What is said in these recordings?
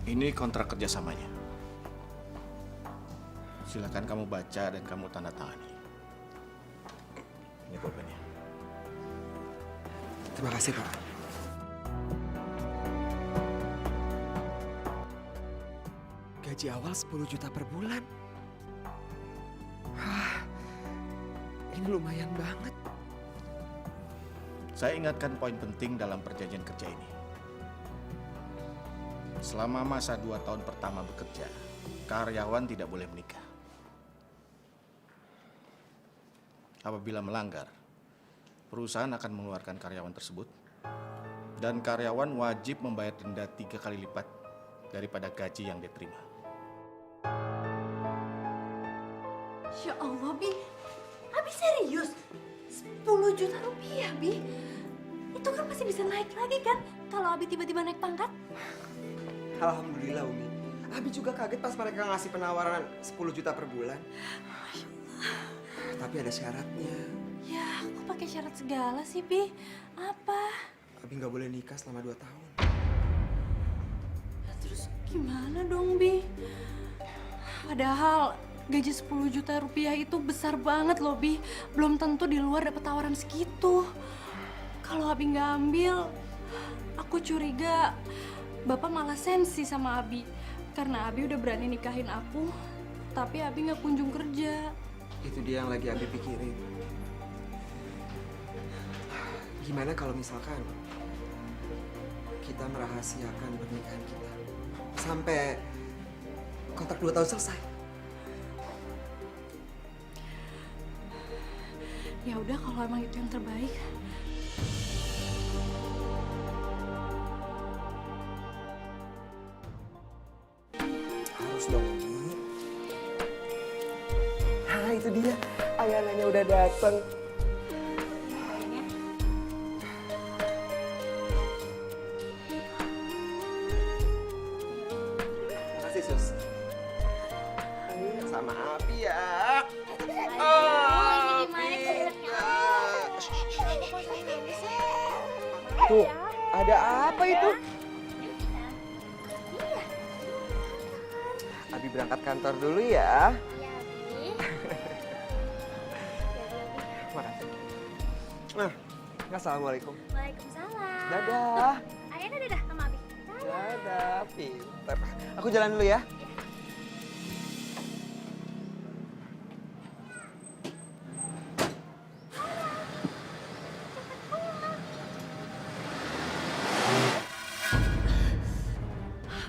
Ini kontrak kerjasamanya. Silakan kamu baca dan kamu tanda tangani. Ini pulpennya. Terima kasih, Pak. Gaji awal 10 juta per bulan. Wah, ini lumayan banget. Saya ingatkan poin penting dalam perjanjian kerja ini. Selama masa 2 tahun pertama bekerja, karyawan tidak boleh menikah. Apabila melanggar, perusahaan akan mengeluarkan karyawan tersebut dan karyawan wajib membayar denda 3 kali lipat daripada gaji yang dia terima. Ya Allah, Bi. Abi serius? 10 juta rupiah, Bi. Itu kan masih bisa naik lagi kan kalau Abi tiba-tiba naik pangkat? Alhamdulillah, Umi. Abi juga kaget pas mereka ngasih penawaran 10 juta per bulan. Tapi ada syaratnya. Ya, kok pakai syarat segala sih, Bi? Apa? Abi nggak boleh nikah selama 2 tahun. Ya, terus gimana dong, Bi? Padahal gaji 10 juta rupiah itu besar banget loh, Bi. Belum tentu di luar dapat tawaran segitu. Kalau Abi nggak ambil, aku curiga Bapak malah sensi sama Abi. Karena Abi udah berani nikahin aku, tapi Abi nggak kunjung kerja. Itu dia yang lagi Abi pikirin. Gimana kalau misalkan kita merahasiakan pernikahan kita sampai kontrak 2 tahun selesai? Ya udah kalau emang itu yang terbaik. Harus dong, Umi. Ah, itu dia. Ayananya udah datang. Makasih, Sus. Sama Abi ya. Tuh, ada apa itu? Abi berangkat kantor dulu ya. Makasih. Nah, assalamualaikum. Waalaikumsalam. Dadah. Ayana dadah sama Abi. Dadah, pinter. Aku jalan dulu ya.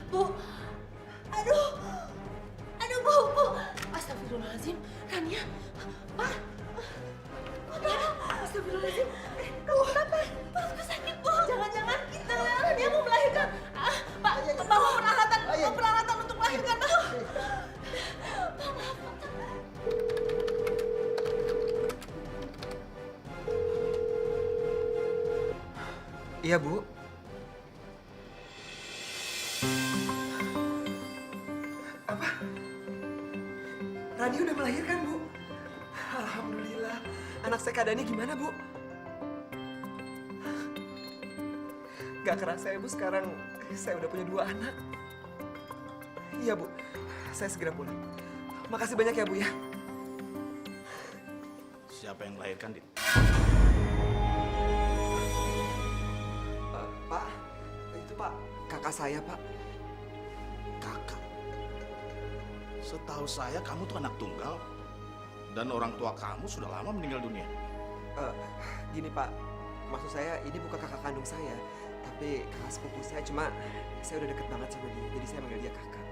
Bu, aduh, Bu. Astagfirullahaladzim, Rania, Pak. Astagfirullahaladzim, kamu kenapa? Perutku sakit, Bu. Jangan-jangan Rania mau melahirkan. Pak, bawa peralatan untuk melahirkan, Pak. Iya, Bu. Apa? Rani udah melahirkan, Bu. Alhamdulillah. Anak saya keadaannya gimana, Bu? Gak kerasa ya, Bu, sekarang saya udah punya 2 anak. Iya, Bu. Saya segera pulang. Makasih banyak ya, Bu ya. Siapa yang melahirkan, Dit? Pak, itu Pak, kakak saya, Pak. Kakak. Setahu saya kamu tuh anak tunggal. Dan orang tua kamu sudah lama meninggal dunia. Gini, Pak. Maksud saya ini bukan kakak kandung saya, tapi kakak sepupu saya. Cuma saya udah deket banget sama dia, jadi saya manggil dia kakak.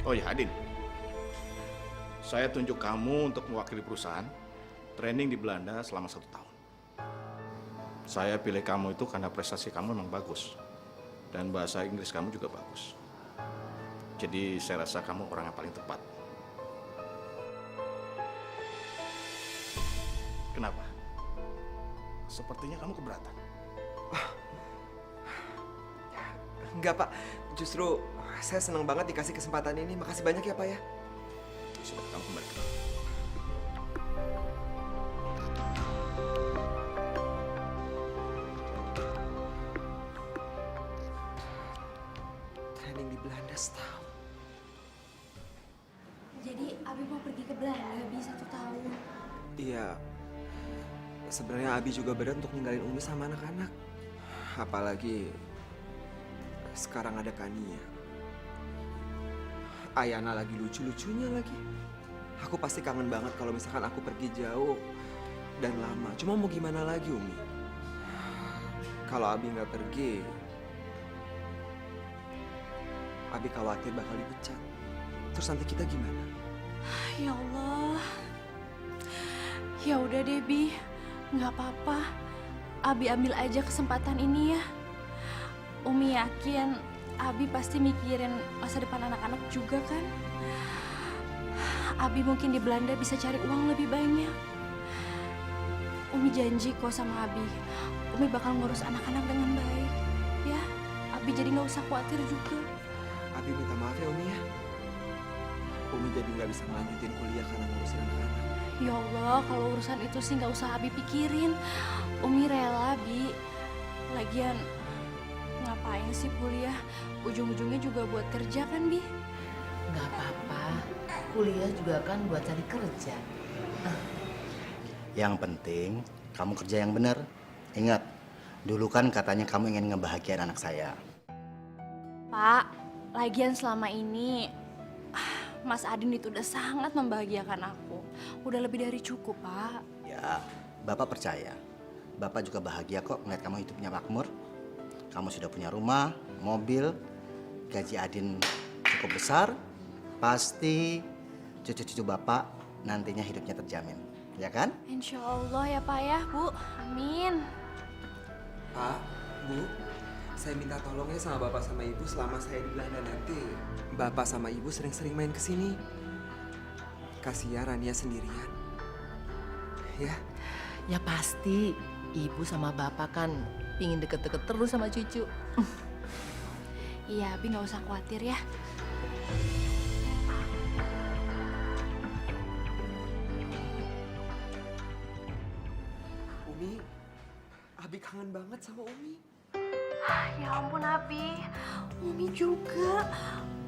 Oh ya, Adin. Saya tunjuk kamu untuk mewakili perusahaan training di Belanda selama 1 tahun. Saya pilih kamu itu karena prestasi kamu memang bagus. Dan bahasa Inggris kamu juga bagus. Jadi saya rasa kamu orang yang paling tepat. Kenapa? Sepertinya kamu keberatan. Enggak, Pak. Justru saya senang banget dikasih kesempatan ini. Makasih banyak ya, Pak ya. Sudah, kamu kembali. Belanda setahun. Jadi Abi mau pergi ke Belanda Bi 1 tahun. Iya, sebenarnya Abi juga berat untuk ninggalin Umi sama anak-anak. Apalagi sekarang ada Kania. Ayana lagi lucu-lucunya lagi. Aku pasti kangen banget kalau misalkan aku pergi jauh dan lama. Cuma mau gimana lagi, Umi? Kalau Abi nggak pergi, Abi khawatir bakal dipecat. Terus nanti kita gimana? Ya Allah. Ya udah deh Bi, nggak apa-apa. Abi ambil aja kesempatan ini ya. Umi yakin Abi pasti mikirin masa depan anak-anak juga kan. Abi mungkin di Belanda bisa cari uang lebih banyak. Umi janji kok sama Abi, Umi bakal ngurus anak-anak dengan baik. Ya, Abi jadi nggak usah khawatir juga. Abi minta maaf ya, Umi ya. Umi jadi nggak bisa melanjutin kuliah karena ngurusin anak-anak. Ya Allah, kalau urusan itu sih nggak usah Abi pikirin. Umi rela, Bi. Lagian, ngapain sih kuliah? Ujung-ujungnya juga buat kerja kan, Bi? Nggak apa-apa, kuliah juga kan buat cari kerja. Yang penting kamu kerja yang benar. Ingat, dulu kan katanya kamu ingin ngebahagiain anak saya. Pak, lagian selama ini Mas Adin itu udah sangat membahagiakan aku. Udah lebih dari cukup, Pak. Ya, Bapak percaya. Bapak juga bahagia kok ngeliat kamu hidupnya makmur. Kamu sudah punya rumah, mobil, gaji Adin cukup besar. Pasti cucu-cucu Bapak nantinya hidupnya terjamin. Ya kan? Insya Allah ya Pak ya, Bu. Amin. Pak, Bu, saya minta tolong ya sama Bapak sama Ibu selama saya di Belanda nanti. Bapak sama Ibu sering-sering main ke sini. Kasihan Rania sendirian. Ya, Ya pasti, ibu sama bapak kan pingin deket-deket terus sama cucu. Iya, Abi nggak usah khawatir ya. Umi, Abi kangen banget sama Umi. Ya ampun Abi, Umi juga.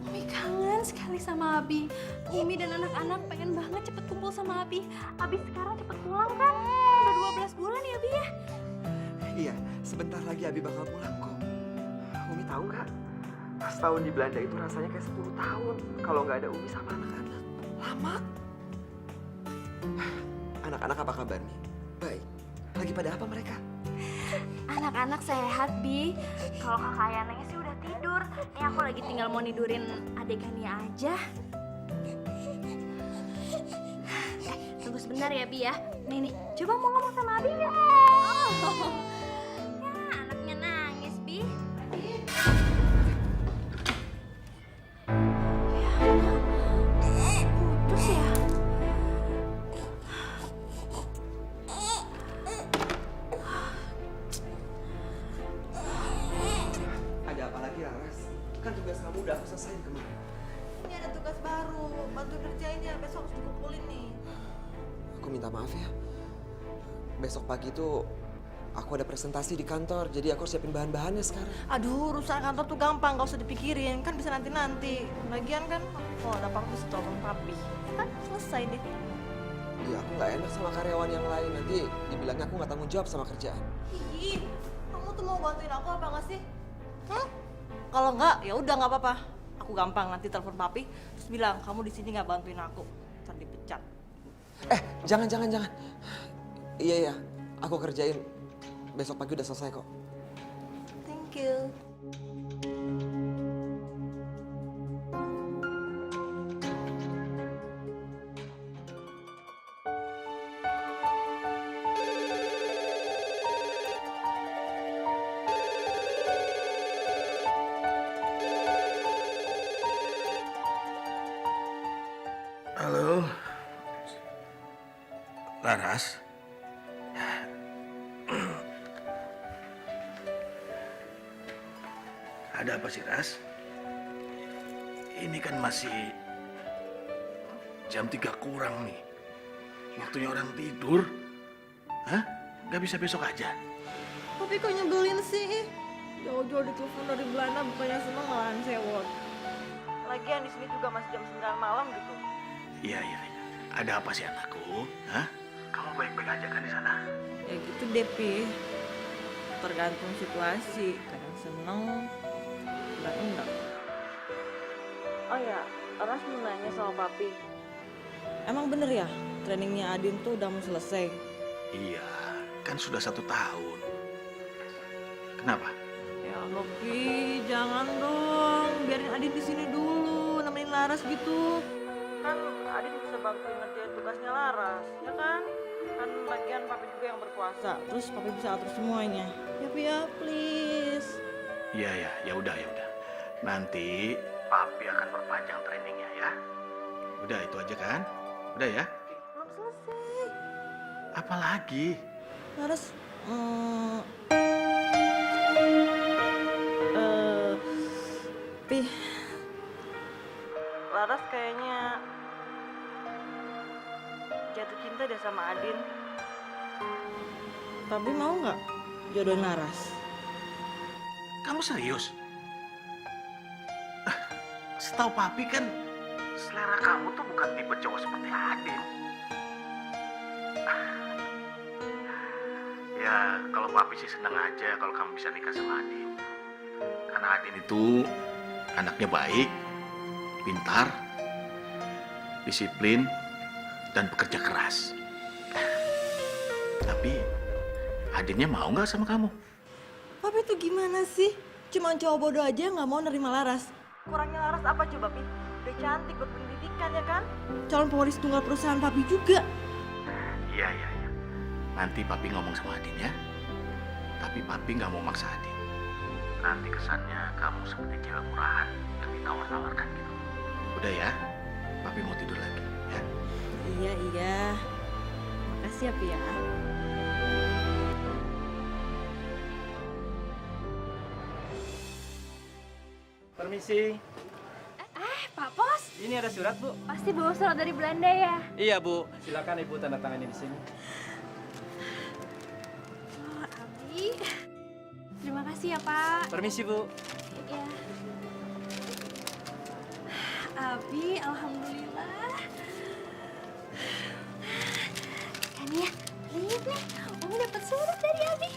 Umi kangen sekali sama Abi. Umi dan anak-anak pengen banget cepet kumpul sama Abi. Abi sekarang cepet pulang kan? Udah 12 bulan ya Abi ya? Iya, sebentar lagi Abi bakal pulang kok. Umi tahu nggak? Setahun di Belanda itu rasanya kayak 10 tahun kalau nggak ada Umi sama anak-anak. Lama. Anak-anak apa kabar nih? Baik. Lagi pada apa mereka? Anak-anak sehat, Bi. Kalau kakak Yananya sih udah tidur. Nih aku lagi tinggal mau nidurin adegannya aja. Tunggu sebentar ya, Bi ya. Nih, coba mau ngomong sama Abi nggak? Oh. Ya, anaknya nangis, Bi. Ya, putus ya? Ada apa lagi Laras? Kan tugas kamu udah aku selesaiin kemarin. Ini ada tugas baru, bantu kerjain ya, besok harus dikumpulin nih. Aku minta maaf ya. Besok pagi tuh aku ada presentasi di kantor, jadi aku harus siapin bahan-bahannya sekarang. Aduh, urusan kantor tuh gampang, gak usah dipikirin, kan bisa nanti-nanti. Lagian kan, oh ada apa-apa bisa telepon papi. Kan selesai deh. Ya aku nggak enak sama karyawan yang lain, nanti dibilangnya aku nggak tanggung jawab sama kerjaan. Ih, kamu tuh mau bantuin aku apa nggak sih? Kalau nggak, ya udah nggak apa-apa. Aku gampang nanti telepon papi, terus bilang kamu di sini nggak bantuin aku, ntar dipecat. Jangan. Iya, aku kerjain. Besok pagi udah selesai kok. Thank you. Halo, Laras. Ada apa sih, Ras? Ini kan masih jam 3 kurang nih. Waktunya orang tidur. Hah? Gak bisa besok aja? Tapi kok nyebelin sih? Jauh-jauh ditelepon dari Belanda, bukannya seneng malahan sewot. Lagian di sini juga masih jam 9 malam gitu. Iya, iya. Ada apa sih anakku? Hah? Kamu baik-baik aja kan di sana? Ya gitu deh, Pi. Tergantung situasi. Kadang seneng, kadang enggak. Oh ya, Ras mau nanya sama Papi. Emang bener ya, trainingnya Adin tuh udah mau selesai? Iya, kan sudah 1 tahun. Kenapa? Ya Allah, Pi, jangan dong. Biarin Adin di sini dulu, nemenin Laras gitu. Kan Adin bisa bantuin ngerjain tugasnya Laras, ya kan? Kan bagian Papi juga yang berkuasa, terus Papi bisa atur semuanya. Ya, Pi ya, please. Iya, ya, ya udah, ya udah. Nanti Papi akan perpanjang trainingnya ya. Udah itu aja kan? Udah ya? Belum selesai. Apa lagi? Laras, Pi, Laras kayaknya jatuh cinta deh sama Adin. Tapi mau nggak jodohin Laras? Kamu serius? Setahu Papi kan selera kamu tuh bukan tipe cowok seperti Adin. Ya, kalau Papi sih seneng aja kalau kamu bisa nikah sama Adin. Karena Adin itu anaknya baik, pintar, disiplin, dan pekerja keras. Tapi Adinnya mau nggak sama kamu? Papi tuh gimana sih? Cuma cowok bodoh aja nggak mau nerima Laras. Kurangnya Laras apa coba, Pi? Udah cantik, berpendidikan ya kan? Calon pewaris tunggal perusahaan Papi juga. Iya, iya, iya. Nanti Papi ngomong sama Adin ya. Tapi Papi nggak mau maksa Adin. Nanti kesannya kamu seperti cewek murahan yang ditawar-tawarkan gitu. Udah ya, Papi mau tidur lagi ya. Iya, iya. Makasih ya, Pi ya. Permisi, Pak Pos, ini ada surat, Bu. pasti bawa surat dari Belanda ya? Iya, Bu. Silakan Ibu tanda tangannya di sini. Oh, Abi. Terima kasih ya, Pak. Permisi, Bu. Ya. Abi, alhamdulillah. Kan ya, lihat nih, Umi dapat surat dari Abi.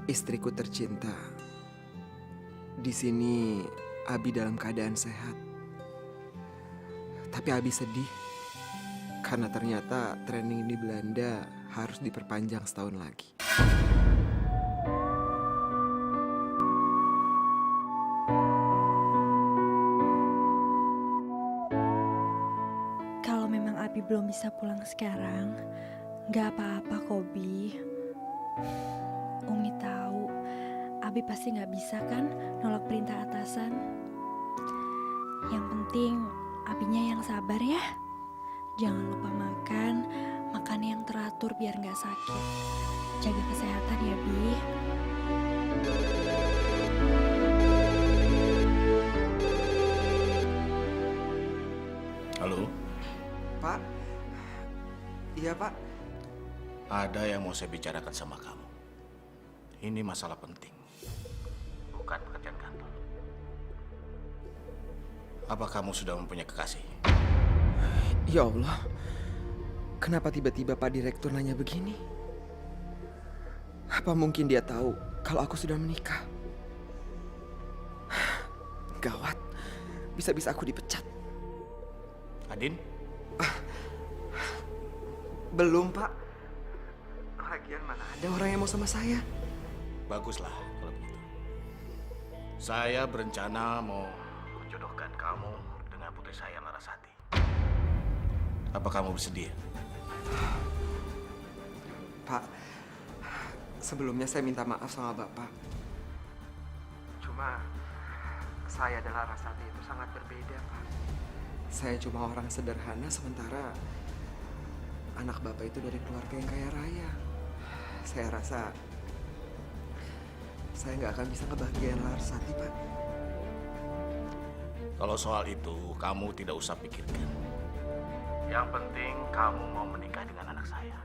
Istriku tercinta. Di sini Abi dalam keadaan sehat. Tapi Abi sedih karena ternyata training di Belanda harus diperpanjang setahun lagi. Kalau memang Abi belum bisa pulang sekarang, nggak apa-apa kok, Bi. Umi tahu, Abi pasti nggak bisa kan nolak perintah atasan. Yang penting, Abinya yang sabar ya. Jangan lupa makan yang teratur biar nggak sakit. Jaga kesehatan ya, Bi. Halo, Pak? Iya, Pak. ada yang mau saya bicarakan sama kamu. Ini masalah penting, bukan pekerjaan kantor. Apa kamu sudah mempunyai kekasih? Ya Allah, kenapa tiba-tiba Pak Direktur nanya begini? Apa mungkin dia tahu kalau aku sudah menikah? Gawat, bisa-bisa aku dipecat. Adin? Belum, Pak. Lagian mana ada orang yang mau sama saya? Baguslah kalau begitu. Saya berencana mau menjodohkan kamu dengan putri saya Larasati. Apa kamu bersedia? Pak, sebelumnya saya minta maaf sama Bapak. Cuma saya dan Larasati itu sangat berbeda, Pak. Saya cuma orang sederhana, sementara anak Bapak itu dari keluarga yang kaya raya. Saya rasa saya nggak akan bisa ngebahagiain Larasati, Pak. Kalau soal itu, kamu tidak usah pikirkan. Yang penting kamu mau menikah dengan anak saya.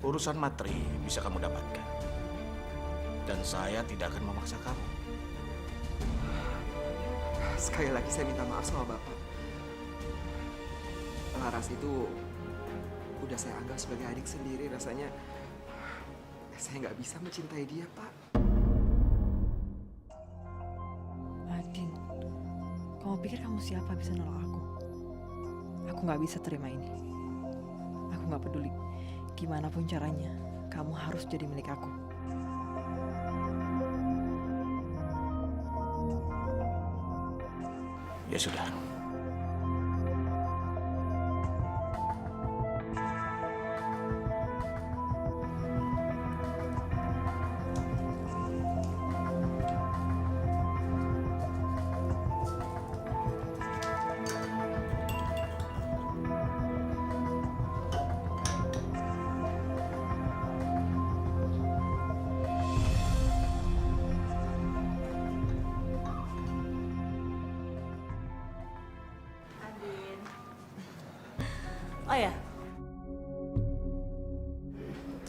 Urusan materi bisa kamu dapatkan. Dan saya tidak akan memaksa kamu. Sekali lagi saya minta maaf sama Bapak. Laras itu udah saya anggap sebagai adik sendiri. Rasanya saya nggak bisa mencintai dia, Pak. Adin, kamu pikir kamu siapa bisa nolak aku? Aku nggak bisa terima ini. Aku nggak peduli. Gimana pun caranya, kamu harus jadi milik aku. Ya sudah. Oh ya,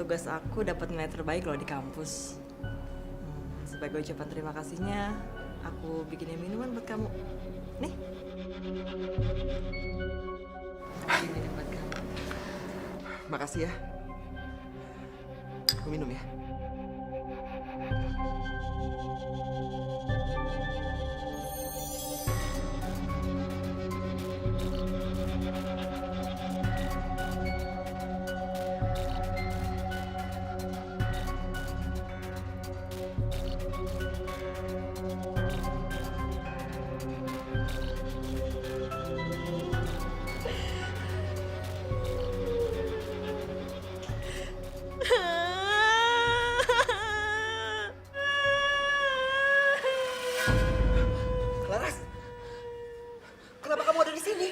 tugas aku dapat nilai terbaik loh di kampus. Sebagai ucapan terima kasihnya, aku bikinin minuman buat kamu. Nih. Ini buat kamu. Makasih ya. Aku minum ya. Laras, kenapa kamu ada di sini?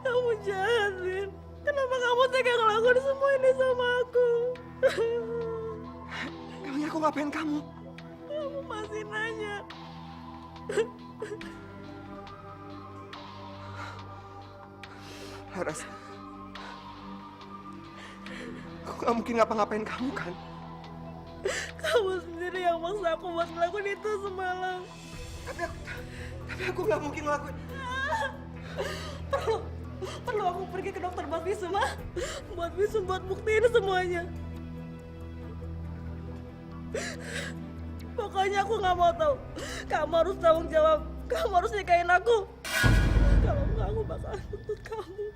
Kamu jahat, Vin. Kenapa kamu tega ngelakuin semua ini sama aku? Emangnya aku ngapain kamu? Kamu masih nanya. Laras, aku gak mungkin ngapa-ngapain kamu kan? Kamu sendiri yang maksa aku buat ngelakuin itu semalam. Tapi aku gak mungkin ngelakuin. Perlu aku pergi ke dokter buat visum, ah? Buat visum, buat buktiin semuanya. Pokoknya aku nggak mau tahu. Kamu harus tanggung jawab. Kamu harus nikahin aku. Kalau nggak, aku bakal tuntut kamu.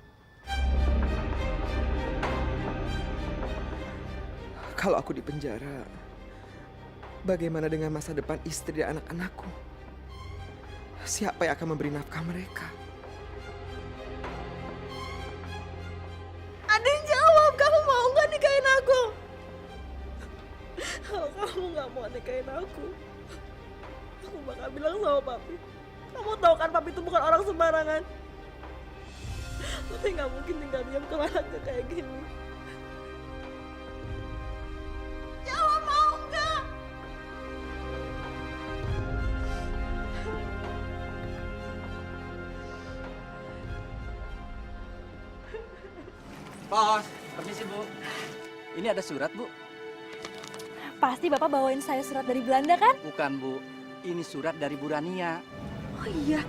Kalau aku di penjara, bagaimana dengan masa depan istri dan anak-anakku? Siapa yang akan memberi nafkah mereka? Adin, jawab. Kamu mau nggak nikahin aku? Kalau kamu nggak mau nikahin aku bakal bilang sama papi. Kamu tahu kan papi itu bukan orang sembarangan. Papi nggak mungkin tinggal diam kalau anaknya kayak gini. Jawab, mau nggak? Bos, permisi Bu. Ini ada surat Bu. Pasti Bapak bawain saya surat dari Belanda kan? Bukan Bu, ini surat dari Bu Rania. Oh iya.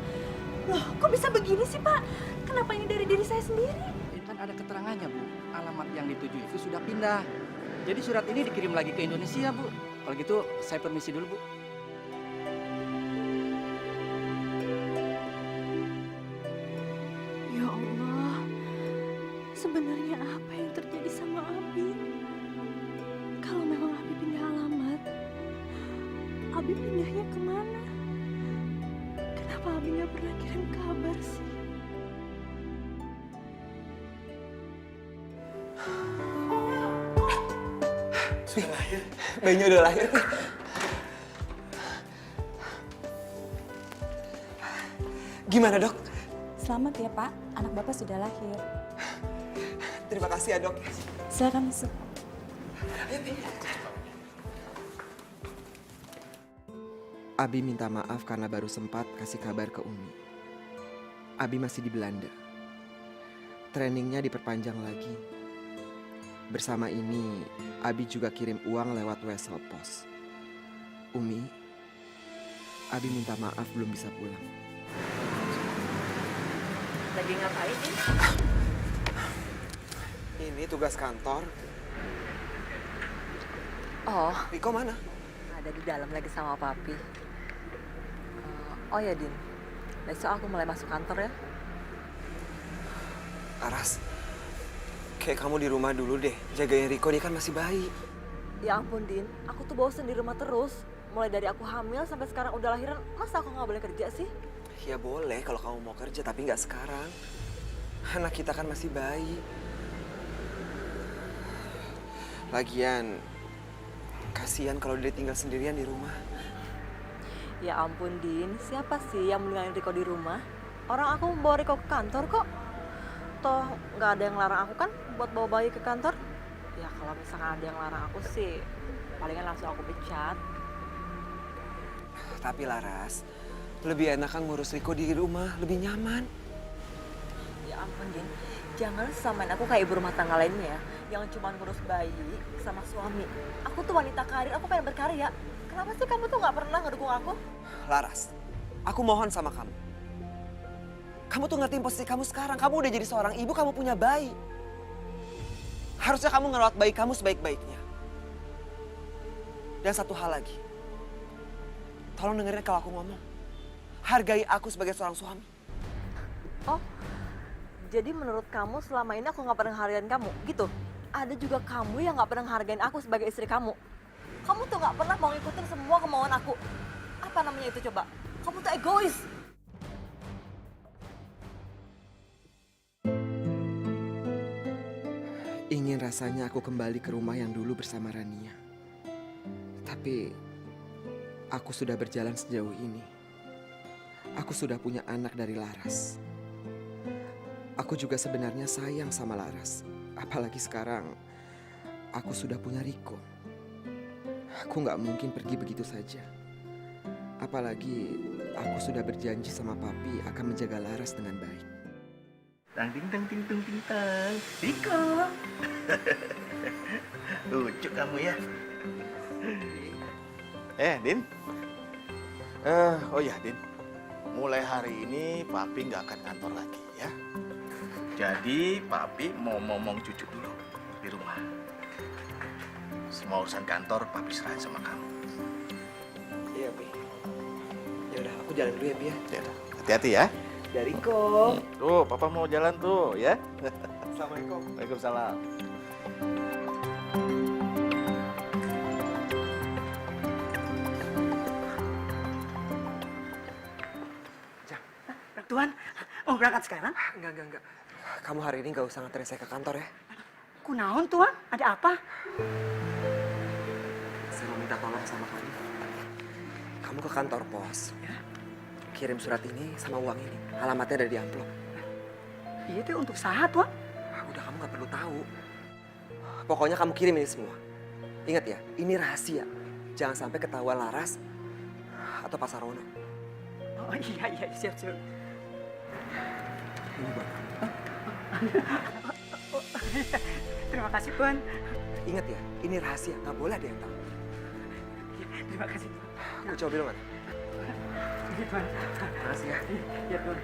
Loh, kok bisa begini sih Pak? Kenapa ini dari diri saya sendiri? Ini kan ada keterangannya Bu, alamat yang dituju itu sudah pindah. Jadi surat ini dikirim lagi ke Indonesia Bu. Kalau gitu saya permisi dulu Bu. Ya Allah, sebenarnya apa yang terjadi sama Abi? Kalau memang Abi pindah alamat, Abi pindahnya kemana? Kenapa Abi nggak pernah kirim kabar sih? Sudah lahir. Bayinya udah lahir. Gimana dok? Selamat ya Pak, anak Bapak sudah lahir. Terima kasih ya dok. Silakan masuk. Abi minta maaf karena baru sempat kasih kabar ke Umi. Abi masih di Belanda. Trainingnya diperpanjang lagi. Bersama ini, Abi juga kirim uang lewat wesel pos. Umi, Abi minta maaf belum bisa pulang. Lagi ngapain nih? Ini tugas kantor. Oh, Riko mana? ada di dalam lagi sama papi. Oh ya Din, besok aku mulai masuk kantor ya. Aras, kayak kamu di rumah dulu deh. Jagain Riko, dia kan masih bayi. Ya ampun Din, aku tuh bosen di rumah terus. Mulai dari aku hamil sampai sekarang udah lahiran, masa aku nggak boleh kerja sih? Ya boleh kalau kamu mau kerja, tapi nggak sekarang. Anak kita kan masih bayi. Lagian, kasihan kalau dia tinggal sendirian di rumah. Ya ampun Din, siapa sih yang meninggalin Riko di rumah? Orang aku membawa Riko ke kantor kok. Toh nggak ada yang larang aku kan buat bawa bayi ke kantor. Ya kalau misalkan ada yang larang aku sih, palingan langsung aku pecat. Tapi Laras, lebih enak kan ngurus Riko di rumah, lebih nyaman. Ya ampun Din, jangan samain aku kayak ibu rumah tangga lainnya yang cuma ngurus bayi sama suami. Aku tuh wanita karir, aku pengen berkarya. Kenapa sih kamu tuh nggak pernah ngedukung aku? Laras, aku mohon sama kamu. Kamu tuh ngertiin posisi kamu sekarang. Kamu udah jadi seorang ibu, kamu punya bayi. Harusnya kamu ngerawat bayi kamu sebaik-baiknya. Dan satu hal lagi. Tolong dengerin kalau aku ngomong. Hargai aku sebagai seorang suami. Oh, jadi menurut kamu selama ini aku nggak pernah hargain kamu, gitu? Ada juga kamu yang nggak pernah hargain aku sebagai istri kamu. Kamu tuh nggak pernah mau ngikutin semua kemauan aku. Apa namanya itu coba? Kamu tuh egois. Ingin rasanya aku kembali ke rumah yang dulu bersama Rania. Tapi aku sudah berjalan sejauh ini. Aku sudah punya anak dari Laras. Aku juga sebenarnya sayang sama Laras. Apalagi sekarang aku sudah punya Riko. Aku nggak mungkin pergi begitu saja. Apalagi aku sudah berjanji sama papi akan menjaga Laras dengan baik. Tang ting tang ting tung ting tang. Riko. Lucu kamu ya. Din. Oh ya, Din. Mulai hari ini Papi nggak akan kantor lagi ya. Jadi Papi mau ngomong cucu dulu di rumah. Semua urusan kantor Papi serahin sama kamu. Iya, Bi. Ya udah, aku jalan dulu ya, Bi ya. Ya udah, hati-hati ya. Dari Riko. Tuh, Papa mau jalan tuh ya. Assalamualaikum. Waalaikumsalam. Tuan, mau berangkat sekarang? Enggak. Kamu hari ini nggak usah nganterin saya ke kantor ya. Kunaon, Tuan? Ada apa? Saya mau minta tolong sama kamu. Kamu ke kantor pos. Ya. Kirim surat ini sama uang ini. Alamatnya ada di amplop. Iya tuh untuk sahat, Tuan. Udah, kamu nggak perlu tahu. Pokoknya kamu kirim ini semua. Ingat ya, ini rahasia. Jangan sampai ketahuan Laras atau Pak Sarono. Oh iya, siap. Ini buat kamu. Terima kasih, Tuan. Ingat ya, ini rahasia. Nggak boleh ada yang tahu. Terima kasih, Tuan. Aku coba dulu, mana? Iya, Tuan. Terima kasih ya. Iya, Tuan.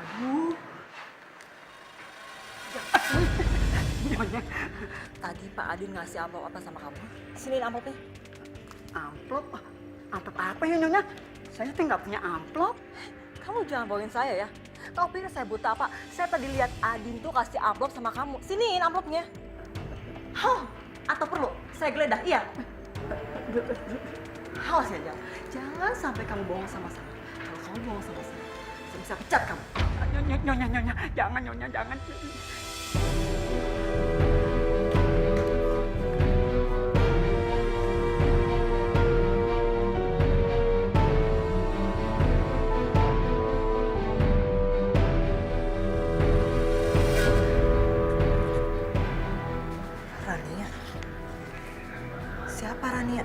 Aduh. Nyonya. Tadi Pak Adin ngasih amplop apa sama kamu? Sini amplopnya. Amplop? Amplop apa ya, Nyonya? Saya tuh nggak punya amplop. Kamu jangan bohongin saya ya. Kamu pikir saya buta apa? Saya tadi lihat Adin tuh kasih amplop sama kamu. Siniin amplopnya. Hah? Atau perlu saya geledah? Iya. Awas ya, jangan sampai kamu bohong sama saya. Kalau kamu bohong sama saya bisa pecat kamu. Nyonya, jangan, Nyonya, jangan. Rania? Siapa Rania?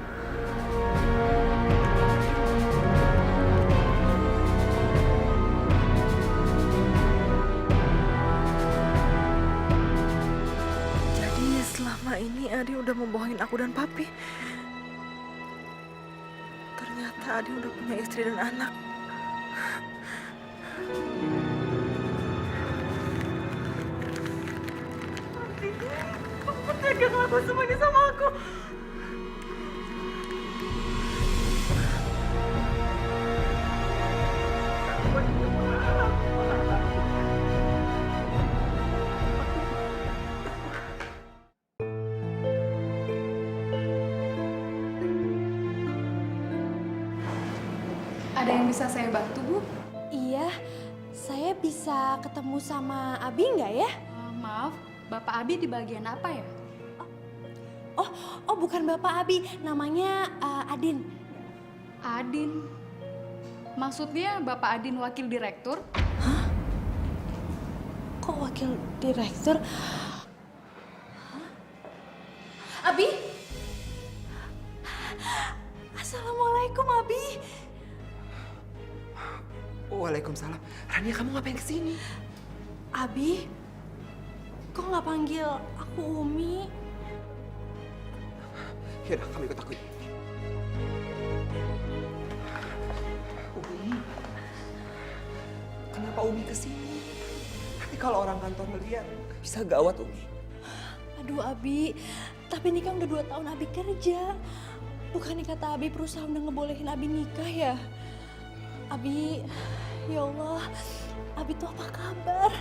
Selama ini Adi udah membohongin aku dan papi. Ternyata Adi udah punya istri dan anak. Adi, kamu tega ngelakuin semua ini sama aku. Ada yang bisa saya bantu, Bu? Iya, saya bisa ketemu sama Abi nggak ya? Maaf, Bapak Abi di bagian apa ya? Oh, bukan Bapak Abi, namanya Adin. Adin? Maksudnya Bapak Adin wakil direktur? Hah? Kok wakil direktur? Hah? Abi? Assalamualaikum, Abi. Waalaikumsalam. Rania, kamu ngapain kesini? Abi, kok nggak panggil aku Umi? Yaudah, kamu ikut aku. Umi, kenapa Umi kesini? Nanti kalau orang kantor melihat, bisa gawat Umi. Aduh Abi, tapi ini kan udah 2 tahun Abi kerja. Bukannya kata Abi perusahaan udah ngebolehin Abi nikah ya? Abi, ya Allah, Abi tuh apa kabar?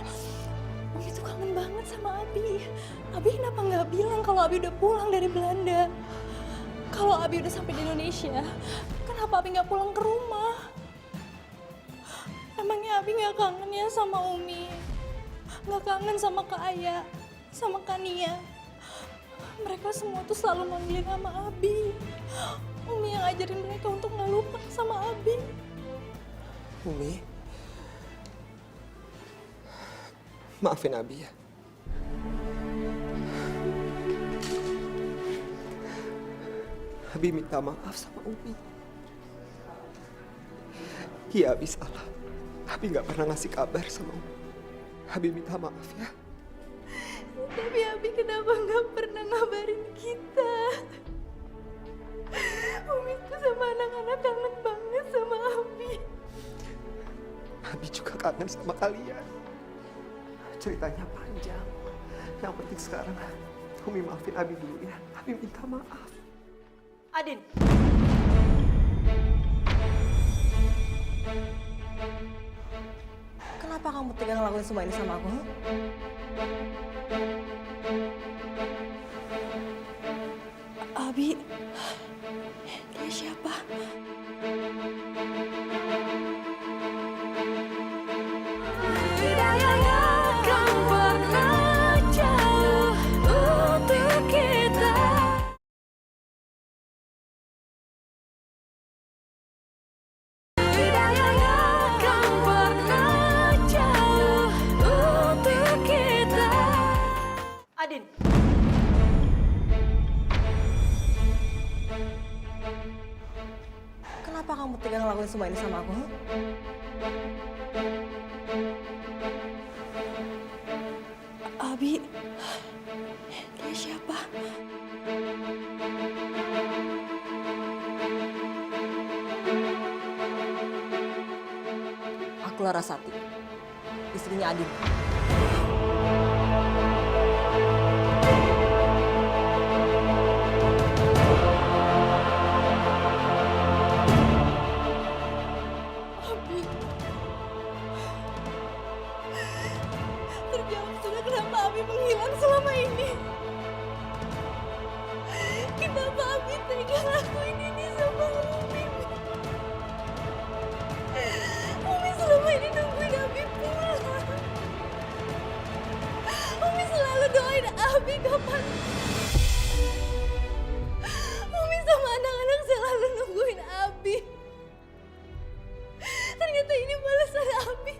Umi tuh kangen banget sama Abi. Abi kenapa nggak bilang kalau Abi udah pulang dari Belanda? Kalau Abi udah sampai di Indonesia, kenapa Abi nggak pulang ke rumah? Emangnya Abi nggak kangen ya sama Umi? Nggak kangen sama Kak Aya, sama Kak Nia? Mereka semua tuh selalu manggilin nama Abi. Umi yang ajarin mereka untuk nggak lupa sama Abi. Umi, maafin Abi ya. Abi minta maaf sama Umi. Iya, Abi salah. Abi nggak pernah ngasih kabar sama Umi. Abi minta maaf ya. Tapi Abi kenapa nggak pernah ngabarin kita? Umi tuh sama anak-anak kangen banget sama Abi. Abi juga kangen sama kalian. Ceritanya panjang. Yang penting sekarang, Umi maafin Abi dulu ya. Abi minta maaf. Adin. Kenapa kamu tega ngelakuin semua ini sama aku? Abi, dia siapa? Adin. Kenapa kamu tega ngelakuin semua ini sama aku? Abi, dia siapa? Aku Larasati, istrinya Adin. Abi, terjawab sudah kenapa Abi menghilang selama ini. Kenapa Abi tega lakuin ini sama Umi? Umi selama ini nungguin Abi pulang. Umi selalu doain Abi kapan. Umi sama anak-anak selalu nungguin Abi. Ternyata ini balasan Abi.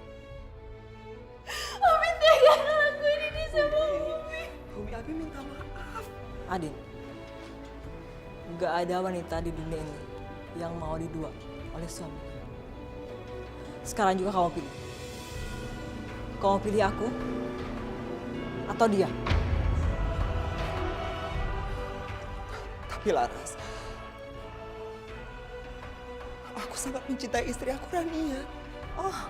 Umi tega ngelakuin ini sama Umi. Umi, Abi minta maaf. Adin, gak ada wanita di dunia ini yang mau didua oleh suami. Sekarang juga kamu pilih. Kamu pilih aku atau dia? Tapi Laras, aku sangat mencintai istri aku, Rania. Oh,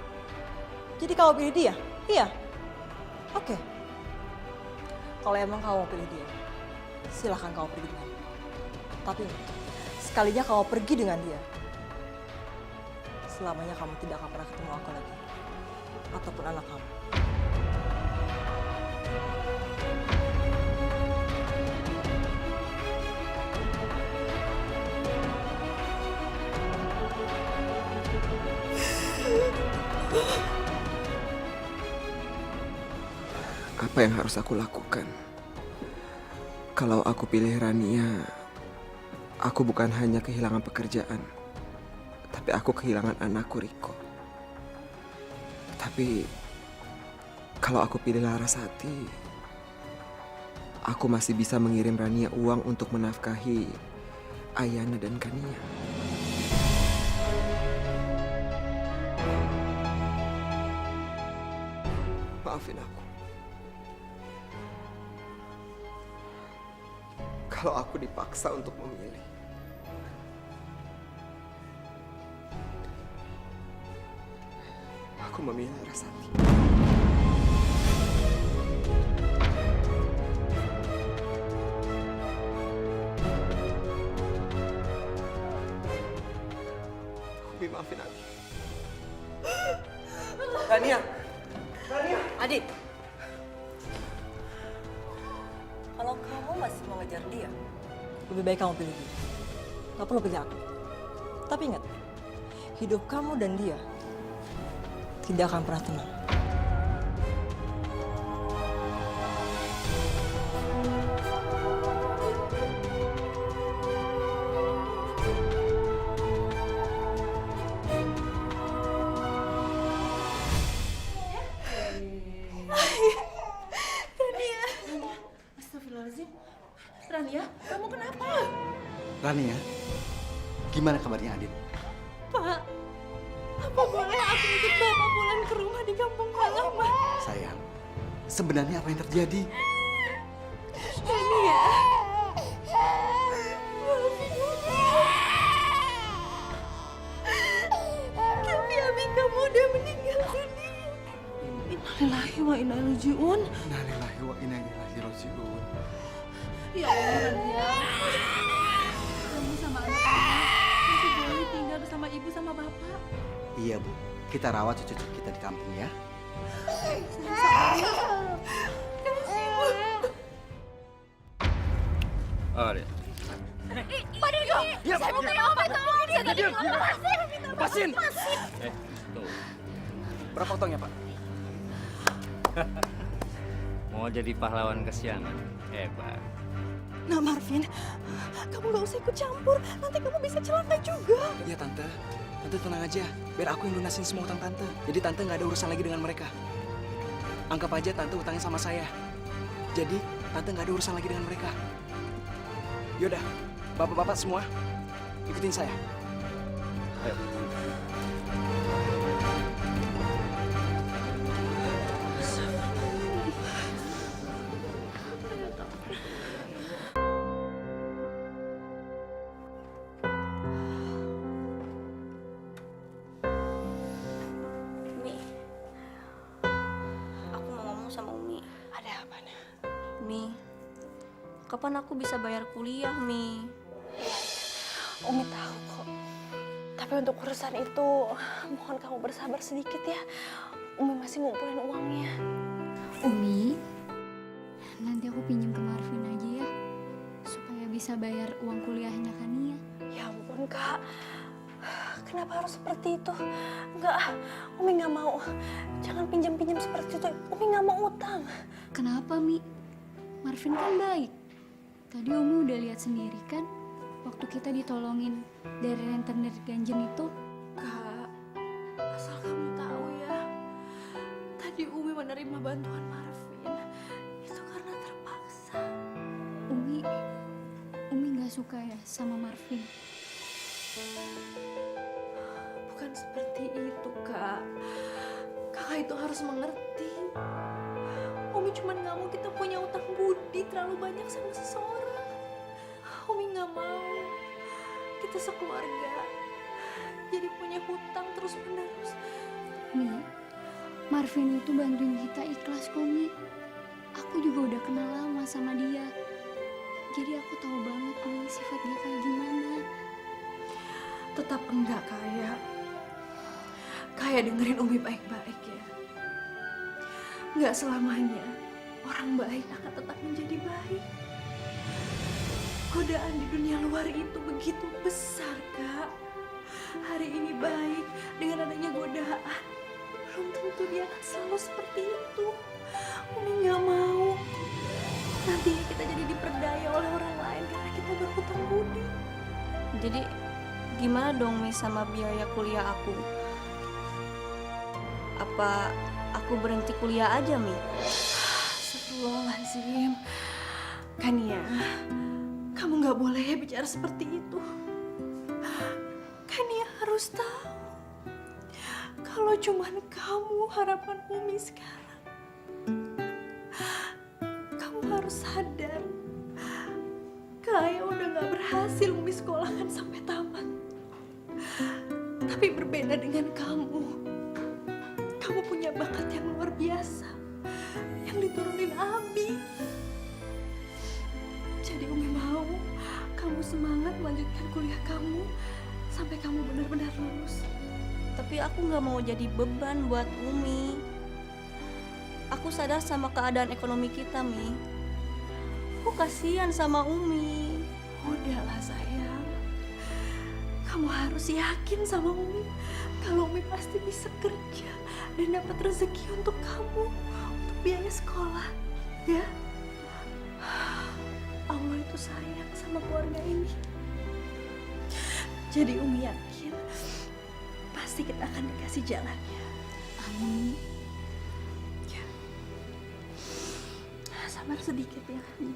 jadi kamu pilih dia? Iya? Oke. Kalau emang kamu mau pilih dia, silahkan kamu pergi dengan dia. Tapi sekalinya kamu pergi dengan dia, selamanya kamu tidak akan pernah ketemu aku lagi. Ataupun anak kamu. Apa yang harus aku lakukan? Kalau aku pilih Rania, aku bukan hanya kehilangan pekerjaan, tapi aku kehilangan anakku Riko. Tapi kalau aku pilih Larasati, aku masih bisa mengirim Rania uang untuk menafkahi Ayana dan Kania. Maafin aku. Kalau aku dipaksa untuk memilih. Aku memilih Larasati. Umi, maafin aku. Rania! Rania! Adit! Kalau kamu masih mau ngejar dia, lebih baik kamu pilih dia. Gak perlu pilih aku. Tapi ingat, hidup kamu dan dia tidak akan pernah tenang. Astagfirullahaladzim. Rania, kamu kenapa? Rania, gimana kabarnya Adit? Pak, apa boleh aku ikut Bapak pulang ke rumah di kampung halaman? Sayang, sebenarnya apa yang terjadi? Rania. Maafin Umi. Tapi Abi kamu udah meninggal dunia. Innalillahi wa inna ilaihi raji'un. Innalillahi wa inna ilaihi raji'un. Ya Allah, Rania. Kamu sama anak-anak masih boleh tinggal bersama ibu sama bapak. Iya, Bu. Kita rawat cucu-cucu kita di kampung ya. Ada. Pak Dirgo, saya mau kayak apa itu? Saya tadi Lepasin! Tuh. Berapa potongnya, Pak? Mau jadi pahlawan kesiangan? Hebat. Nah Marvin, kamu gak usah ikut campur. Nanti kamu bisa celaka juga. Iya Tante, Tante tenang aja. Biar aku yang lunasin semua utang Tante. Jadi Tante nggak ada urusan lagi dengan mereka. Anggap aja Tante utangnya sama saya. Jadi Tante nggak ada urusan lagi dengan mereka. Yaudah, bapak-bapak semua, ikutin saya. Ayo. Mi, aku mau ngomong sama Umi. Ada apa, Nak? Mi, kapan aku bisa bayar kuliah, Mi? Umi tahu kok. Tapi untuk urusan itu, mohon kamu bersabar sedikit ya. Umi masih ngumpulin uangnya. Umi, nanti aku pinjam ke Marvin aja ya, supaya bisa bayar uang kuliahnya Kania. Ya ampun, Kak. Kenapa harus seperti itu? Enggak, Umi nggak mau. Jangan pinjam-pinjam seperti itu. Umi nggak mau utang. Kenapa, Mi? Marvin kan baik. Tadi Umi udah lihat sendiri kan, waktu kita ditolongin dari rentenir ganjen itu. Kak, asal kamu tahu ya, tadi Umi menerima bantuan Marvin itu karena terpaksa. Umi nggak suka ya sama Marvin. Bukan seperti itu, Kak. Kakak itu harus mengerti. Umi cuma nggak mau kita punya utang budi terlalu banyak sama seseorang. Umi nggak mau kita sekeluarga jadi punya hutang terus-menerus. Mi, Marvin itu bantuin kita ikhlas kok, Mi. Aku juga udah kenal lama sama dia. Jadi aku tahu banget nih sifat dia kayak gimana. Tetap enggak kayak dengerin Umi baik-baik ya. Enggak selamanya orang baik akan tetap menjadi baik. Godaan di dunia luar itu begitu besar, Kak. Hari ini baik dengan adanya godaan, belum tentu dia akan selalu seperti itu. Umi nggak mau nantinya kita jadi diperdaya oleh orang lain karena kita berhutang budi. Jadi gimana dong Mi sama biaya kuliah aku? Apa aku berhenti kuliah aja, Mi? Astagfirullahaladzim. Kania, kamu nggak boleh ya bicara seperti itu. Kania harus tahu kalau cuman kamu harapan Umi sekarang. Kamu harus sadar, kayak udah nggak berhasil Umi sekolahkan sampai tamat. Tapi berbeda dengan kamu. Kamu punya bakat yang luar biasa, yang diturunin Abi. Jadi Umi mau kamu semangat melanjutkan kuliah kamu sampai kamu benar-benar lulus. Tapi aku nggak mau jadi beban buat Umi. Aku sadar sama keadaan ekonomi kita, Mi. Aku kasihan sama Umi. Udahlah sayang, kamu harus yakin sama Umi kalau Umi pasti bisa kerja dan dapat rezeki untuk kamu, untuk biaya sekolah, ya. Allah itu sayang sama keluarga ini. Jadi Umi yakin pasti kita akan dikasih jalannya. Amin. Ya. Sabar sedikit ya kan.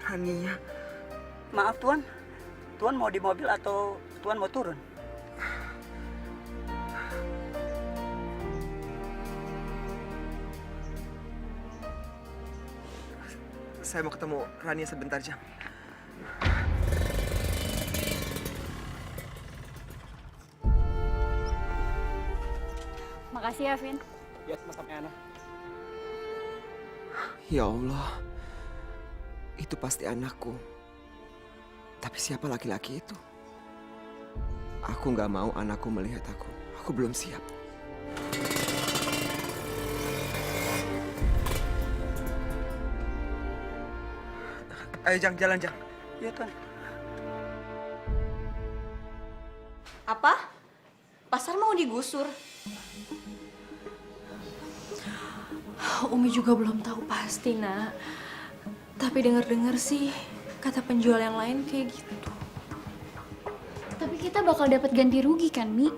Rania, maaf Tuan. Tuan mau di mobil atau Tuan mau turun? Saya mau ketemu Rania sebentar, Jang. Makasih ya, Vin. Ya, sama-sama Ana. Ya Allah, itu pasti anakku. Tapi siapa laki-laki itu? Aku nggak mau anakku melihat aku. Aku belum siap. Ayo Jang, jalan Jang. Iya Tuan. Apa? Pasar mau digusur? Umi juga belum tahu pasti, Nak. Tapi dengar-dengar sih kata penjual yang lain kayak gitu. Tapi kita bakal dapat ganti rugi kan, Mi?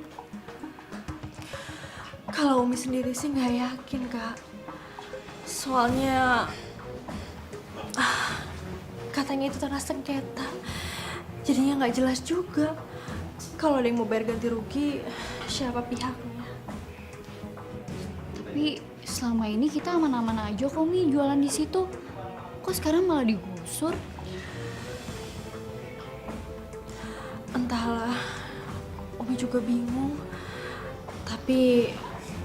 Kalau Umi sendiri sih nggak yakin, Kak. Soalnya katanya itu tanah sengketa. Jadinya nggak jelas juga. Kalau ada yang mau bayar ganti rugi, siapa pihaknya? Tapi selama ini kita aman-aman aja kok, Mi, jualan di situ. Kok sekarang malah digusur? Entahlah, Umi juga bingung. Tapi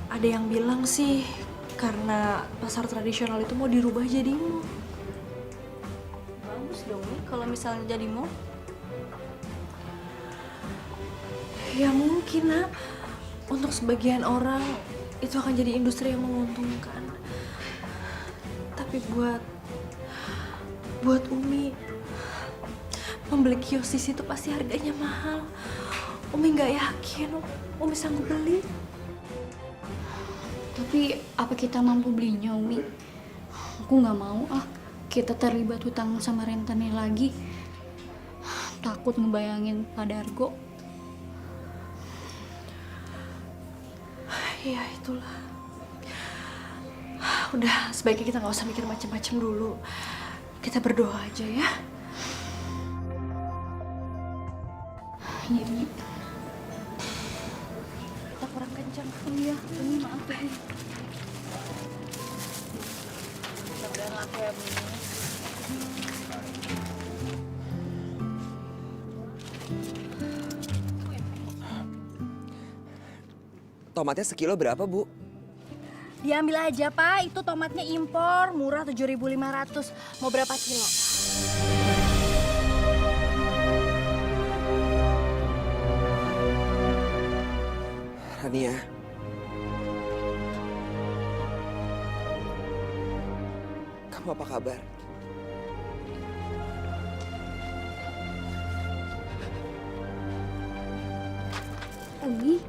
ada yang bilang sih karena pasar tradisional itu mau dirubah jadi mall. Bagus dong nih kalau misalnya jadi mall. Ya mungkin, Nak. Untuk sebagian orang itu akan jadi industri yang menguntungkan. Tapi buat Umi, membeli kios di situ pasti harganya mahal. Umi nggak yakin Umi sanggup beli. Tapi apa kita mampu belinya, Umi? Aku nggak mau kita terlibat hutang sama rentenir lagi. Takut ngebayangin Pak Dargo. Ya itulah. Udah, sebaiknya kita nggak usah mikir macam-macam dulu. Kita berdoa aja ya. Iya, Mi. Kita kurang kencang. Oh iya, Umi maaf ya. Mudah-mudahan laku ya, Mi. Tomatnya sekilo berapa, Bu? Diambil aja, Pak. Itu tomatnya impor, murah 7.500. Mau berapa kilo? Rania. Kamu apa kabar? Umi?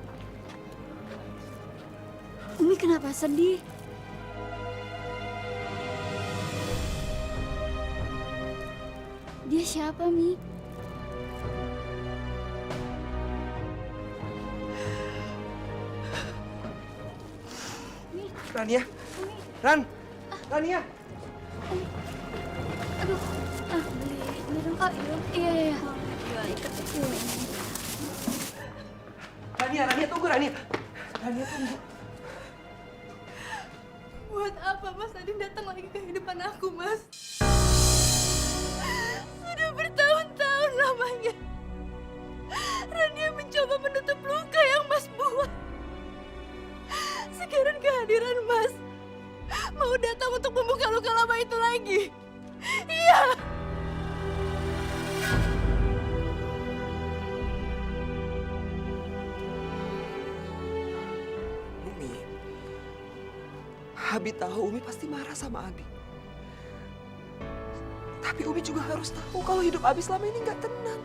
Umi kenapa sedih? Dia siapa, Mi? Rania. Ran. Rania. Aduh, beli dong kak. Iya, iya. Rania tunggu Rania. Rania tunggu. Buat apa Mas Adin datang lagi ke kehidupan aku, Mas? Sudah bertahun-tahun lamanya. Rania mencoba menutup luka yang Mas buat. Sekarang kehadiran Mas mau datang untuk membuka luka lama itu lagi. Iya. Umi. Abi tahu Umi pasti marah sama Abi. Tapi Umi juga harus tahu kalau hidup Abi selama ini nggak tenang.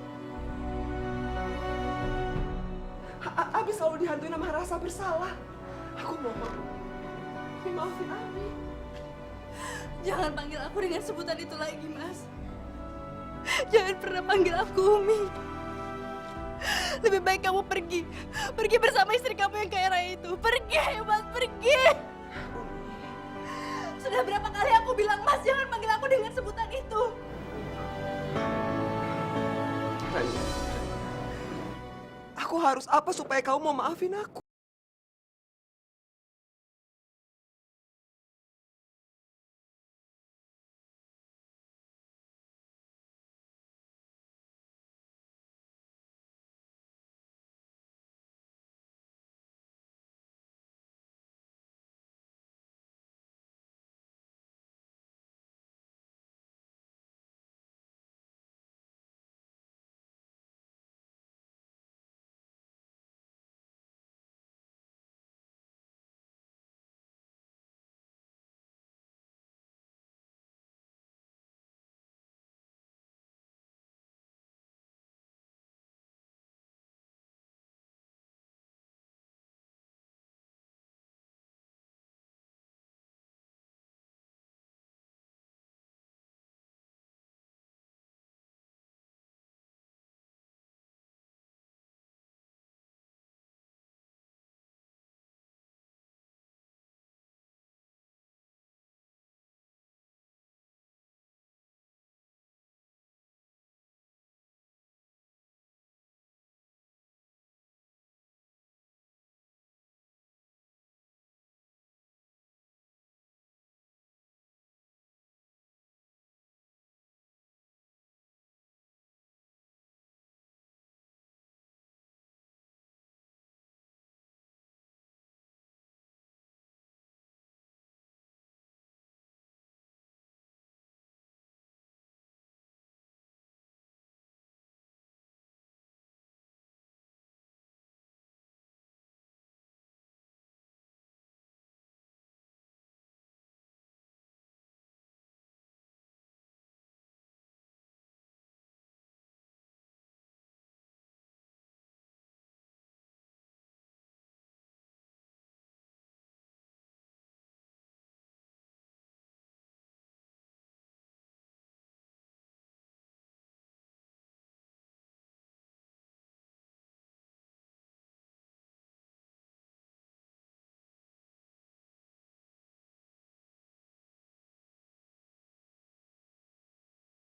Abi selalu dihantui sama rasa bersalah. Aku mohon, Umi maafin Abi. Jangan panggil aku dengan sebutan itu lagi, Mas. Jangan pernah panggil aku Umi. Lebih baik kamu pergi. Pergi bersama istri kamu yang kaya raya itu. Pergi, Mas, pergi. Sudah berapa kali aku bilang, Mas, jangan panggil aku dengan sebutan itu. Rania, aku harus apa supaya kamu mau maafin aku?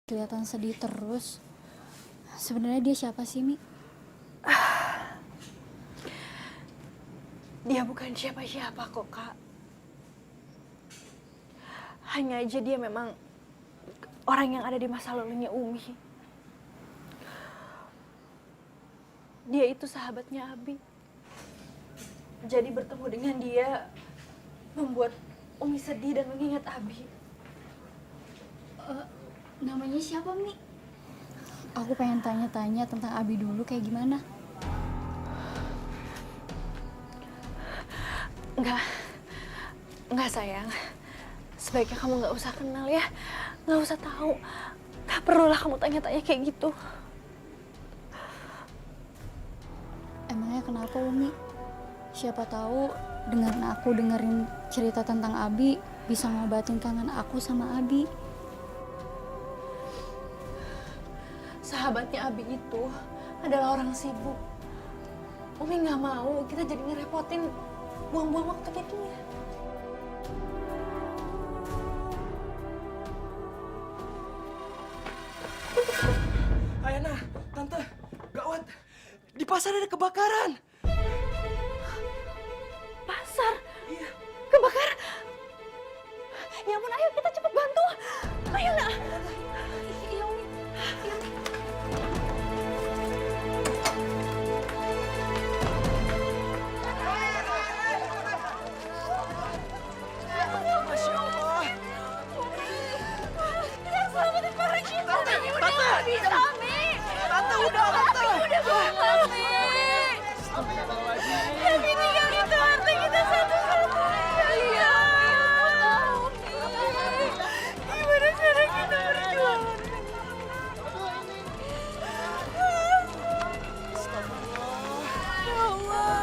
kelihatan sedih terus. Sebenarnya dia siapa sih, Mi? Dia bukan siapa-siapa kok, Kak. Hanya aja dia memang orang yang ada di masa lalunya Umi. Dia itu sahabatnya Abi. Jadi bertemu dengan dia membuat Umi sedih dan mengingat Abi. Namanya siapa, Mi? Aku pengen tanya-tanya tentang Abi dulu kayak gimana. Enggak sayang. Sebaiknya kamu nggak usah kenal ya. Nggak usah tahu. Nggak perlulah kamu tanya-tanya kayak gitu. Emangnya kenapa, Umi? Siapa tahu dengan aku dengerin cerita tentang Abi bisa ngobatin kangen aku sama Abi. Sahabatnya Abi itu adalah orang sibuk. Umi nggak mau kita jadi ngerepotin, buang-buang waktu kayak gini. Ayana, Tante, gawat. Di pasar ada kebakaran. Pasar? Iya. Kebakaran? Ya ampun, ayo kita cepet bantu. Ayo, nak. Iya, Umi. Iya, Umi. Masya Allah. Kita selamatin para kita. Tante. Bisa, Ami. Tante, udah, Tante. Udah banget, Ami. Tapi tinggal itu harta kita satu-satunya. Iya. Gimana cara kita berjuang? Ya Allah.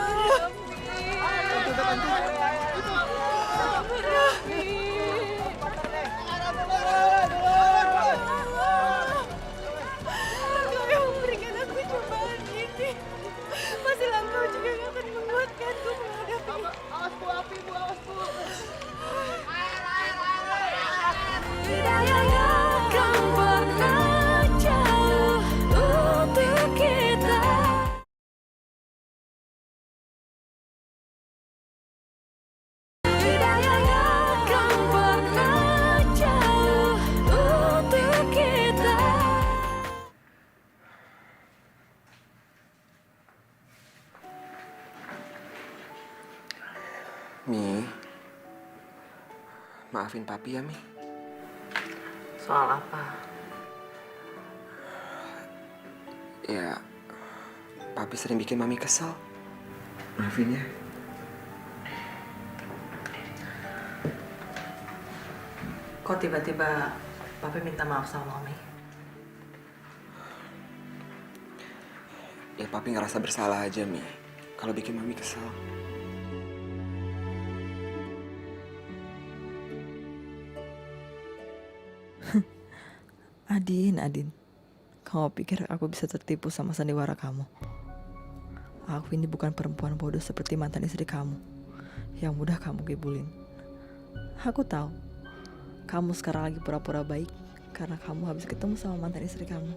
Engkau yang memberikan aku cobaan ini. Pastilah engkau juga yang akan menguatkanku menghadapi. Awas bu, api bu, awas bu. Tidak akan pernah jauh untuk kita. Tidak akan pernah jauh untuk kita. Mi, maafin papi ya, Mi. Soal apa? Ya, papi sering bikin mami kesel. Maafin ya. Kok tiba-tiba Papi minta maaf sama Mami? Ya papi ngerasa bersalah aja, Mi. Kalau bikin mami kesel. Adin, kamu pikir aku bisa tertipu sama sandiwara kamu? Aku ini bukan perempuan bodoh seperti mantan istri kamu yang mudah kamu gibulin. Aku tahu kamu sekarang lagi pura-pura baik karena kamu habis ketemu sama mantan istri kamu.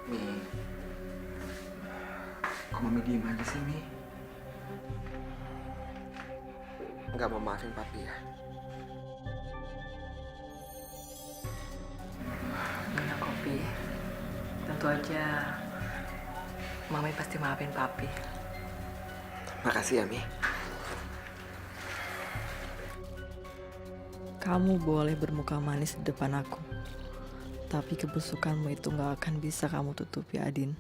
Mi, kok mami diem aja sih, Mi? Nggak mau maafin papi ya? Gimana Kopi? Tentu aja Mami pasti maafin Papi. Makasih ya, Mi. Kamu boleh bermuka manis di depan aku, tapi kebusukanmu itu gak akan bisa kamu tutupi, Adin.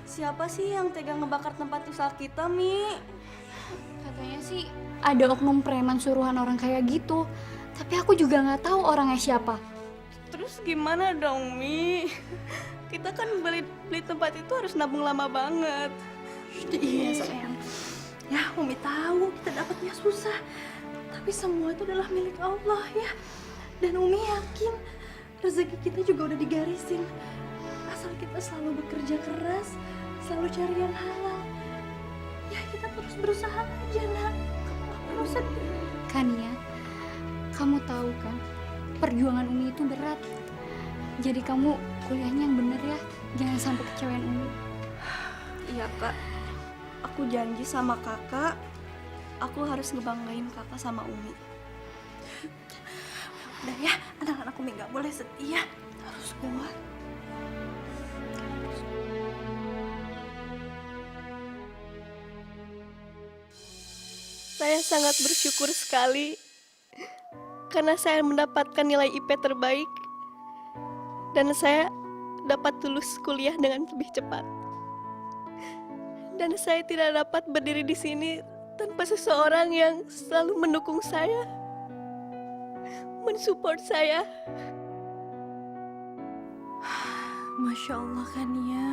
Siapa sih yang tega ngebakar tempat usaha kita, Mi? Katanya sih ada oknum preman suruhan orang kayak gitu. Tapi aku juga nggak tahu orangnya siapa. Terus gimana dong, Mi? Kita kan beli tempat itu harus nabung lama banget. Iya, sayang. Ya, Umi tahu kita dapatnya susah. Tapi semua itu adalah milik Allah ya. Dan Umi yakin rezeki kita juga udah digarisin. Asal kita selalu bekerja keras, selalu cari yang halal. Ya kita terus berusaha aja, nak. Kamu gak perlu sedih. Kan ya, Kamu tahu kan, perjuangan Umi itu berat. Jadi kamu kuliahnya yang bener ya, jangan sampai kecewain Umi. Iya kak, aku janji sama kakak, aku harus ngebanggain kakak sama Umi. Udah ya, anak-anak Umi nggak boleh sedih ya, harus kuat. Saya sangat bersyukur sekali karena saya mendapatkan nilai IP terbaik dan saya dapat lulus kuliah dengan lebih cepat. Dan saya tidak dapat berdiri di sini tanpa seseorang yang selalu mendukung saya, mensupport saya. Masya Allah Kania,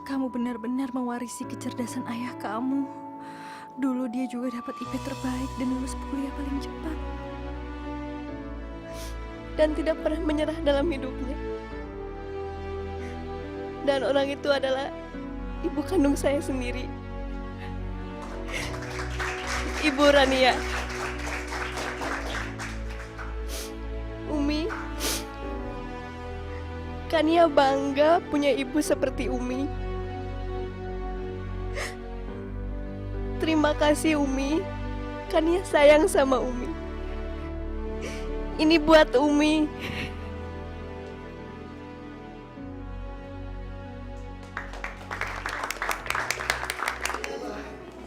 kamu benar-benar mewarisi kecerdasan ayah kamu. Dulu dia juga dapat IP terbaik dan lulus kuliah paling cepat. Dan tidak pernah menyerah dalam hidupnya. Dan orang itu adalah ibu kandung saya sendiri, Ibu Rania. Umi, Kania bangga punya ibu seperti Umi. Terima kasih Umi, Kania sayang sama Umi. Ini buat Umi.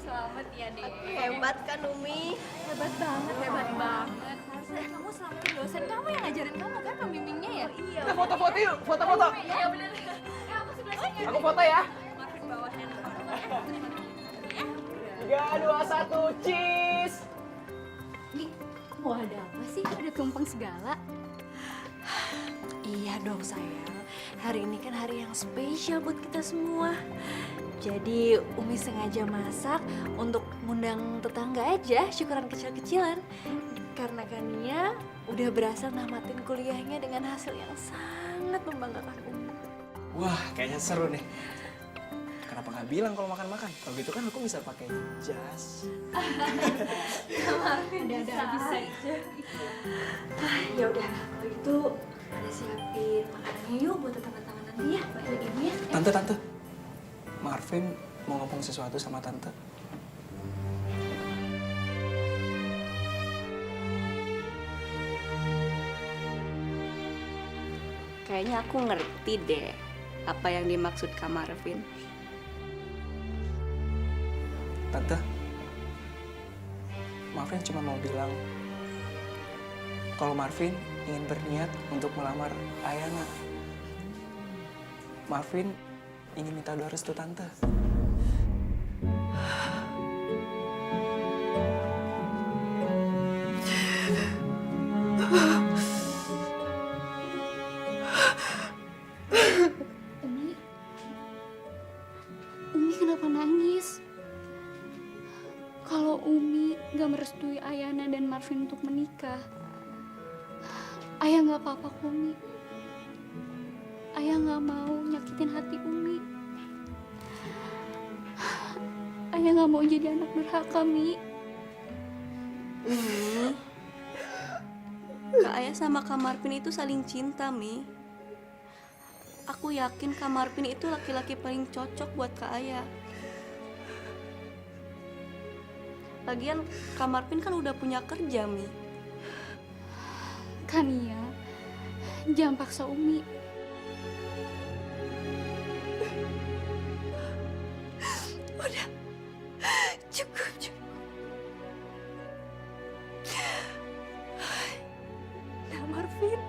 Selamat ya Dek. Hebat kan Umi? Hebat banget, hebat banget. Harusnya kamu selamatin dosen kamu yang ngajarin kamu kan pembimbingnya ya? Iya. Kita foto-foto yuk, foto-foto. Iya bener. Aku sebelah sini. Aku foto ya. Maafin bawa handphone. 3, 2, 1, cheese. Nih, mau ada apa sih? Ada tumpeng segala. Iya dong sayang. Hari ini kan hari yang spesial buat kita semua. Jadi Umi sengaja masak untuk ngundang tetangga aja, syukuran kecil-kecilan. Karena Kania udah berhasil namatin kuliahnya dengan hasil yang sangat membanggakan Umi. Wah, kayaknya seru nih. Kenapa nggak bilang kalau makan-makan? Kalau gitu kan aku bisa pakai jas. Ada-ada bisa aja. Ya udah, kalau itu ada siapin makanannya yuk buat tetangga-tetangga nanti ya, Mbak Ibu ya. Tante. Marvin mau ngomong sesuatu sama tante. Kayaknya aku ngerti deh apa yang dimaksud Kak Marvin. Tante, Marvin cuma mau bilang kalau Marvin ingin berniat untuk melamar Ayana. Marvin ingin minta doa restu Tante. Umi kenapa nangis? Kalau Umi gak merestui Ayana dan Marvin untuk menikah, Ayah gak apa-apa kok, Umi. Ayah gak mau nyakitin hati Umi. Ayah gak mau jadi anak durhaka, Mi. Kak Ayah sama Kak Marvin itu saling cinta, Mi. Aku yakin Kak Marvin itu laki-laki paling cocok buat Kak Ayah. Lagian Kak Marvin kan udah punya kerja, Mi. Kania, jangan paksa Umi. Udah, cukup. Kak Marvin,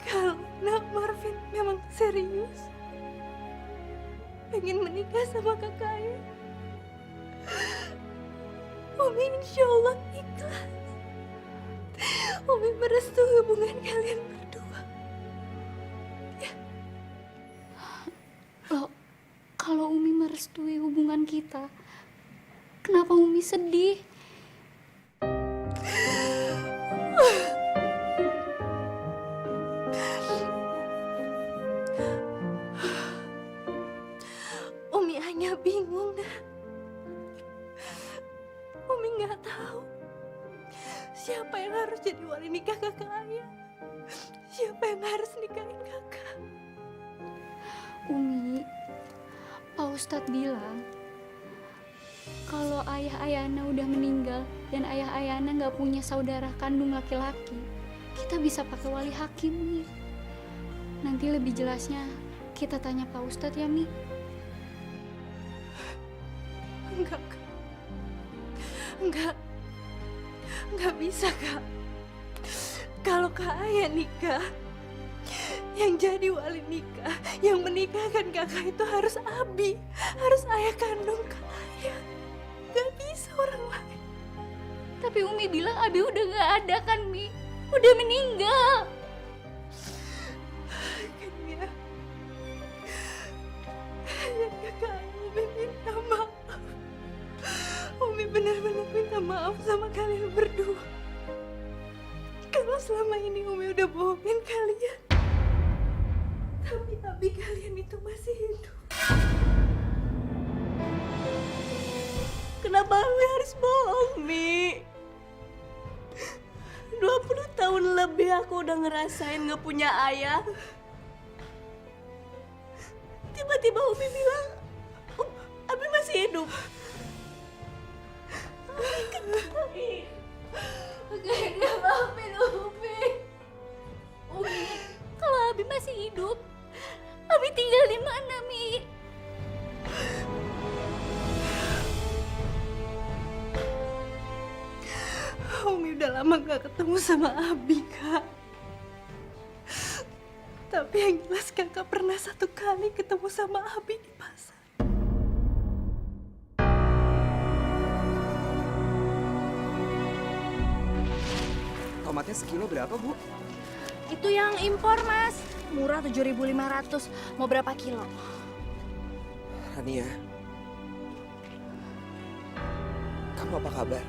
kalau Kak Marvin memang serius pengen menikah sama kakak Ayah, Umi insya Allah ikhlas. Umi merestui hubungan kalian berdua. Loh, kalau Umi merestui hubungan kita, kenapa Umi sedih? Umi hanya bingung, dah. siapa yang harus jadi wali nikah kakak ayah? Siapa yang harus nikahin kakak? Umi, Pak Ustadz bilang kalau ayah Ayana udah meninggal dan ayah Ayana nggak punya saudara kandung laki-laki, kita bisa pakai wali hakim, Mi. Nanti lebih jelasnya kita tanya Pak Ustadz ya, Mi. Enggak, Kak. Enggak bisa, Kak. Kalau Kak Ayah nikah, yang jadi wali nikah, yang menikahkan kakak itu harus Abi, harus ayah kandung Kak Ayah. Gak bisa orang lain. Tapi Umi bilang Abi udah nggak ada kan, Mi? Udah meninggal. Kakak, Umi minta maaf. Umi benar-benar minta maaf sama kalian berdua. Kalau selama ini Umi udah bohongin kalian. Tapi Abi kalian itu masih hidup. Kenapa Umi harus bohong, Mi? 20 tahun lebih aku udah ngerasain gak punya ayah. Tiba-tiba Umi bilang, Abi masih hidup. Gak maafin Umi. Umi, kalau Abi masih hidup, Abi tinggal di mana, Mi? Umi udah lama gak ketemu sama Abi, Kak. Tapi yang jelas kakak pernah satu kali ketemu sama Abi di pasar. Tomatnya sekilo berapa, Bu? Itu yang impor, Mas. Murah 7.500. Mau berapa kilo? Rania, kamu apa kabar?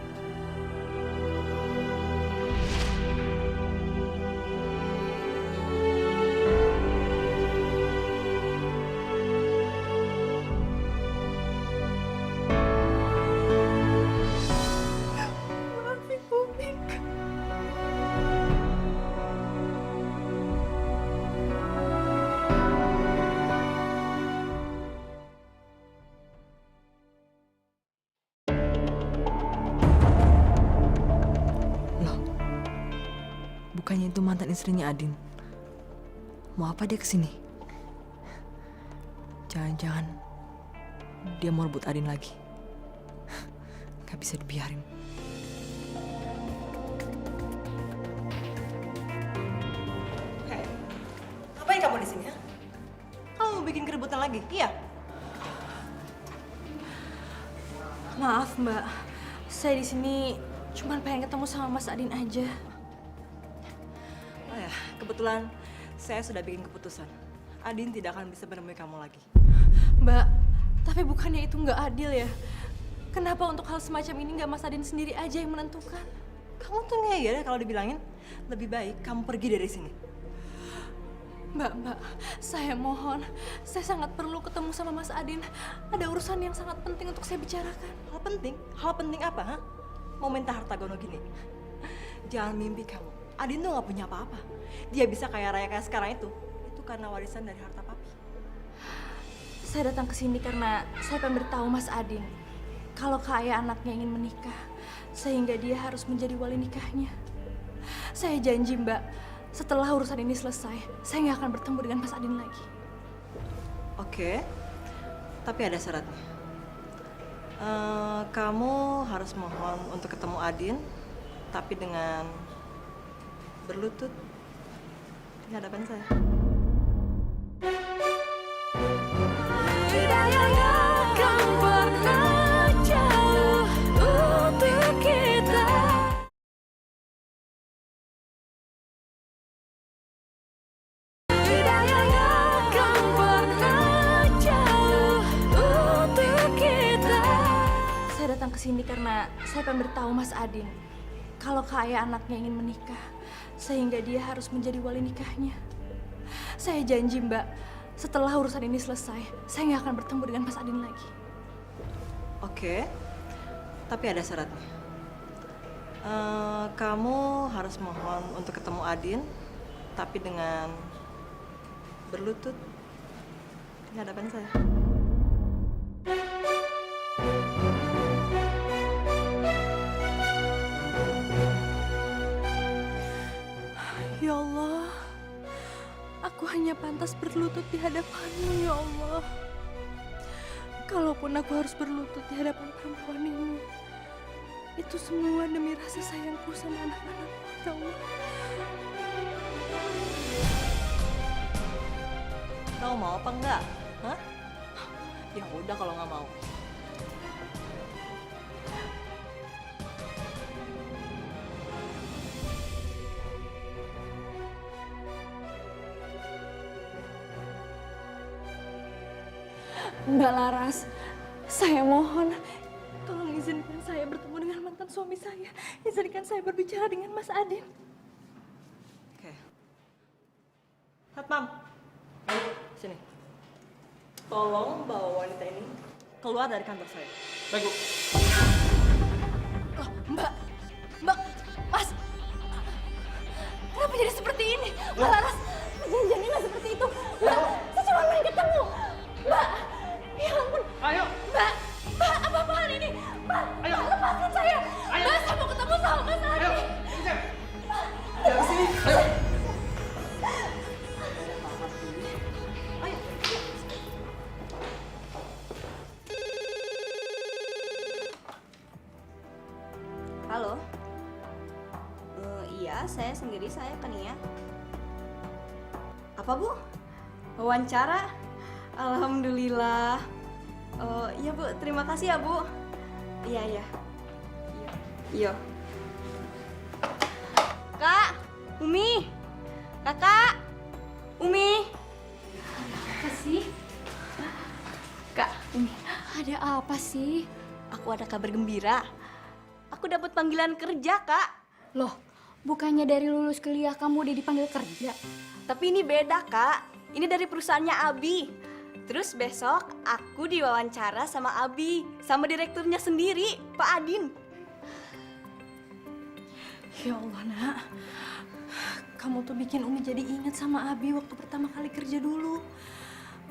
Maafin Umi, Kak. Loh, bukannya itu mantan istrinya Adin? Mau apa dia kesini? Jangan-jangan dia mau rebut Adin lagi. Gak bisa dibiarin. Hei, ngapain kamu di sini, ha? Kamu mau bikin keributan lagi? Iya. Maaf, Mbak. Saya di sini cuma pengen ketemu sama Mas Adin aja. Oh ya, kebetulan saya sudah bikin keputusan. Adin tidak akan bisa menemui kamu lagi. Mbak, tapi bukannya itu nggak adil ya? Kenapa untuk hal semacam ini nggak Mas Adin sendiri aja yang menentukan? Kamu tuh ngeyel ya kalau dibilangin. Lebih baik kamu pergi dari sini. Mbak, saya mohon. Saya sangat perlu ketemu sama Mas Adin. Ada urusan yang sangat penting untuk saya bicarakan. Hal penting? Hal penting apa, ha? Mau minta harta gono gini? Jangan mimpi kamu. Adin tuh gak punya apa-apa. Dia bisa kaya raya kayak sekarang itu karena warisan dari harta papi. Saya datang ke sini karena saya pengen beritahu Mas Adin kalau Kak Ayah anaknya ingin menikah, sehingga dia harus menjadi wali nikahnya. Saya janji, Mbak, setelah urusan ini selesai, saya nggak akan bertemu dengan Mas Adin lagi. Oke, tapi ada syaratnya. Kamu harus mohon untuk ketemu Adin, tapi dengan berlutut di hadapan saya. Saya datang ke sini karena saya pengen beritahu Mas Adin kalau Kak Ayah anaknya ingin menikah, sehingga dia harus menjadi wali nikahnya. Saya janji, Mbak, setelah urusan ini selesai, saya nggak akan bertemu dengan Mas Adin lagi. Oke, tapi ada syaratnya. Kamu harus mohon untuk ketemu Adin, tapi dengan berlutut di hadapan saya. Ya Allah, aku hanya pantas berlutut di hadapanmu, ya Allah. Kalaupun aku harus berlutut di hadapan perempuan ini, itu semua demi rasa sayangku sama anak-anakku, ya Allah. Kamu mau apa enggak? Hah? Ya udah kalau nggak mau. Mbak Laras, saya mohon, tolong izinkan saya bertemu dengan mantan suami saya. Izinkan saya berbicara dengan Mas Adin. Oke. Satpam, sini. Tolong bawa wanita ini keluar dari kantor saya. Baik, Bu. Loh, Mbak, Mas, kenapa jadi seperti ini? Mbak Laras, janjiannya nggak seperti itu. Mbak, saya cuma main ketemu. Mbak, ya ampun. Ayo. Mbak, apa-apaan ini? Mbak, lepaskan saya. Mbak, saya mau ketemu sama Mas Adin. Ayo, Dari sini. Ayo. Halo. Iya, saya sendiri, saya Kania. Apa, Bu? Wawancara? Alhamdulillah. Iya, Bu. Terima kasih ya, Bu. Iya. Iya. Kak, Umi. Kakak, Umi. Apa sih? Kak, Umi. Ada apa sih? Aku ada kabar gembira. Aku dapat panggilan kerja, Kak. Loh, bukannya dari lulus kuliah kamu udah dipanggil kerja? Tapi ini beda, Kak. Ini dari perusahaannya Abi. Terus besok aku diwawancara sama Abi, sama direkturnya sendiri, Pak Adin. Ya Allah, Nak. Kamu tuh bikin Umi jadi ingat sama Abi waktu pertama kali kerja dulu.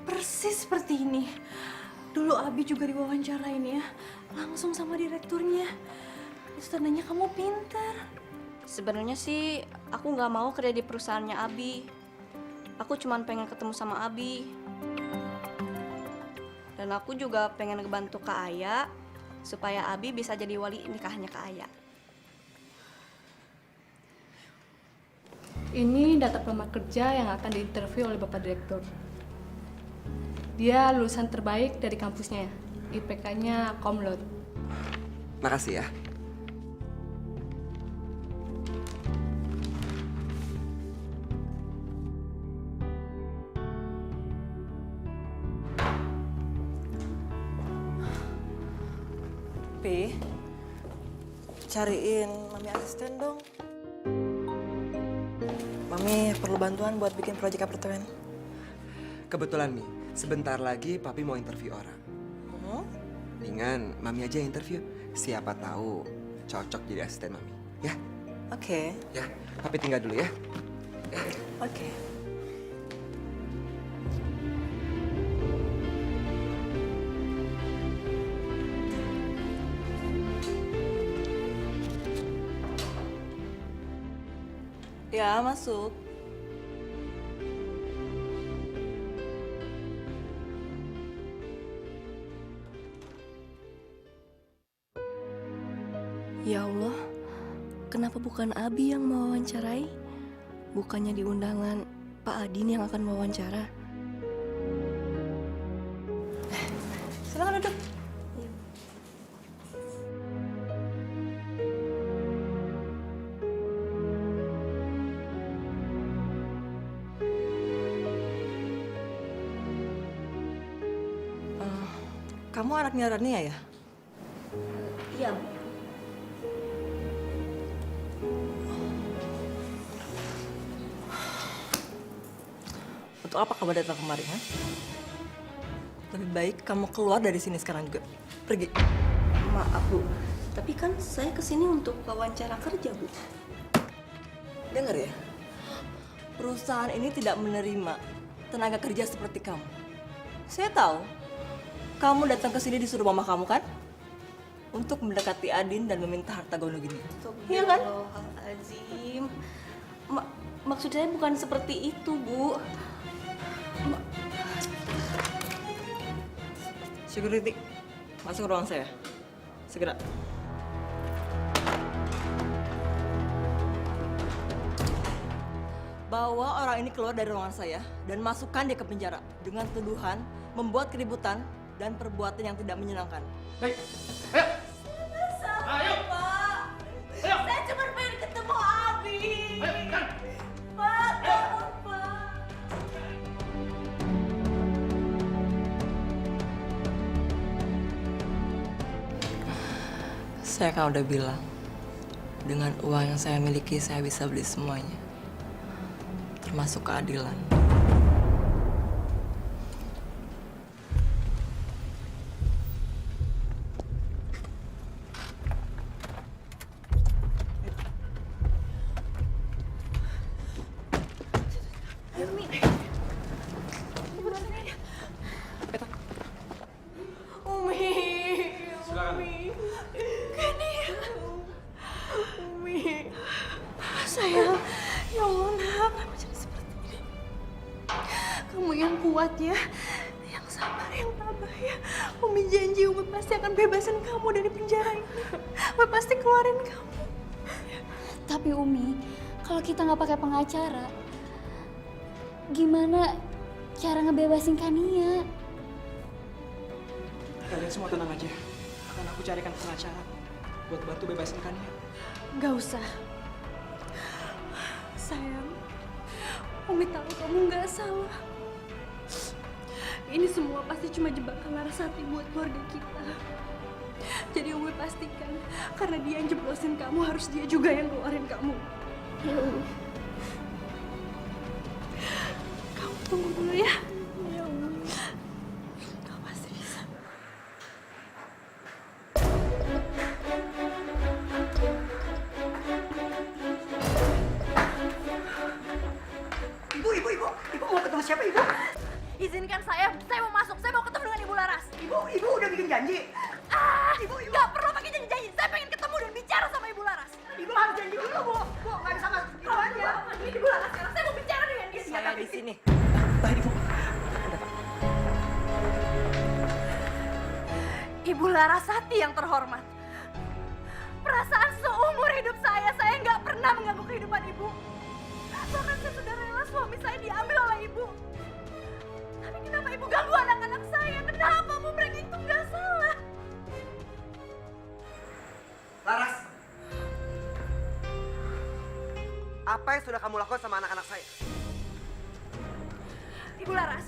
Persis seperti ini. Dulu Abi juga diwawancarain ya, langsung sama direkturnya. Terus tandanya kamu pintar. Sebenarnya sih aku nggak mau kerja di perusahaannya Abi. Aku cuma pengen ketemu sama Abi. Dan aku juga pengen ngebantu Kak Aya supaya Abi bisa jadi wali nikahnya Kak Aya. Ini data pelamar kerja yang akan diinterview oleh Bapak Direktur. Dia lulusan terbaik dari kampusnya, IPK-nya Cum Laude. Makasih ya. Pi, cariin Mami asisten dong. Mami perlu bantuan buat bikin proyek apartemen. Kebetulan Mi, sebentar lagi Papi mau interview orang. Mendingan Mami aja yang interview. Siapa tahu cocok jadi asisten Mami. Ya? Oke. Ya, Papi tinggal dulu ya. Oke. Ya, masuk. Ya Allah, kenapa bukan Abi yang mewawancarai? Bukannya di undangan Pak Adin yang akan mewawancara? Silakan duduk. Kamu anaknya Rania ya? Iya, Bu. Untuk apa kamu datang kemari, ha? Lebih baik kamu keluar dari sini sekarang juga. Pergi. Maaf, Bu. Tapi kan saya kesini untuk wawancara kerja, Bu. Dengar ya, perusahaan ini tidak menerima tenaga kerja seperti kamu. Saya tahu, kamu datang ke sini disuruh mama kamu kan? Untuk mendekati Adin dan meminta harta gono gini. Iya kan? Azim. Maksud saya bukan seperti itu, Bu. Security, masuk ke ruang saya. Segera. Bawa orang ini keluar dari ruangan saya dan masukkan dia ke penjara dengan tuduhan membuat keributan dan perbuatan yang tidak menyenangkan. Baik. Ayo, Pak. Saya cuma pengen ketemu Abi. Pak, tolong, Pak. Saya kan udah bilang, dengan uang yang saya miliki saya bisa beli semuanya. Termasuk keadilan. Sayang, ya Allah nak, kamu jangan seperti ini. Kamu yang kuat ya, yang sabar, yang tabah ya. Umi janji Umi pasti akan bebasin kamu dari penjara ini. Umi pasti keluarin kamu. Tapi Umi, kalau kita nggak pakai pengacara, gimana cara ngebebasin Kania? Kalian semua tenang aja. Akan aku carikan pengacara buat bantu bebasin Kania. Gak usah. Sayang, Umi tahu kamu nggak salah. Ini semua pasti cuma jebakan Larasati buat keluarga kita. Jadi Umi pastikan, karena dia yang jeblosin kamu, harus dia juga yang keluarin kamu. Ya Umi. Kamu tunggu dulu ya. Ya Umi. Kamu pasti bisa. Ibu mau ketemu siapa, Ibu? Izinkan saya mau masuk. Saya mau ketemu dengan Ibu Laras. Ibu udah bikin janji. Ibu, nggak perlu pakai janji-janji. Saya pengen ketemu dan bicara sama Ibu Laras. Ibu harus janji dulu, Bu. Bu, nggak bisa masuk gitu aja. Ini Ibu Laras sekarang. Saya mau bicara dengan dia. Saya di sini. Ibu Larasati yang terhormat. Perasaan seumur hidup saya nggak pernah mengganggu kehidupan Ibu. Bahkan saya sudah rela suami saya diambil oleh Ibu. Tapi kenapa Ibu ganggu anak-anak saya? Kenapa Bu? Mereka itu nggak salah. Laras, apa yang sudah kamu lakukan sama anak-anak saya? Ibu Laras,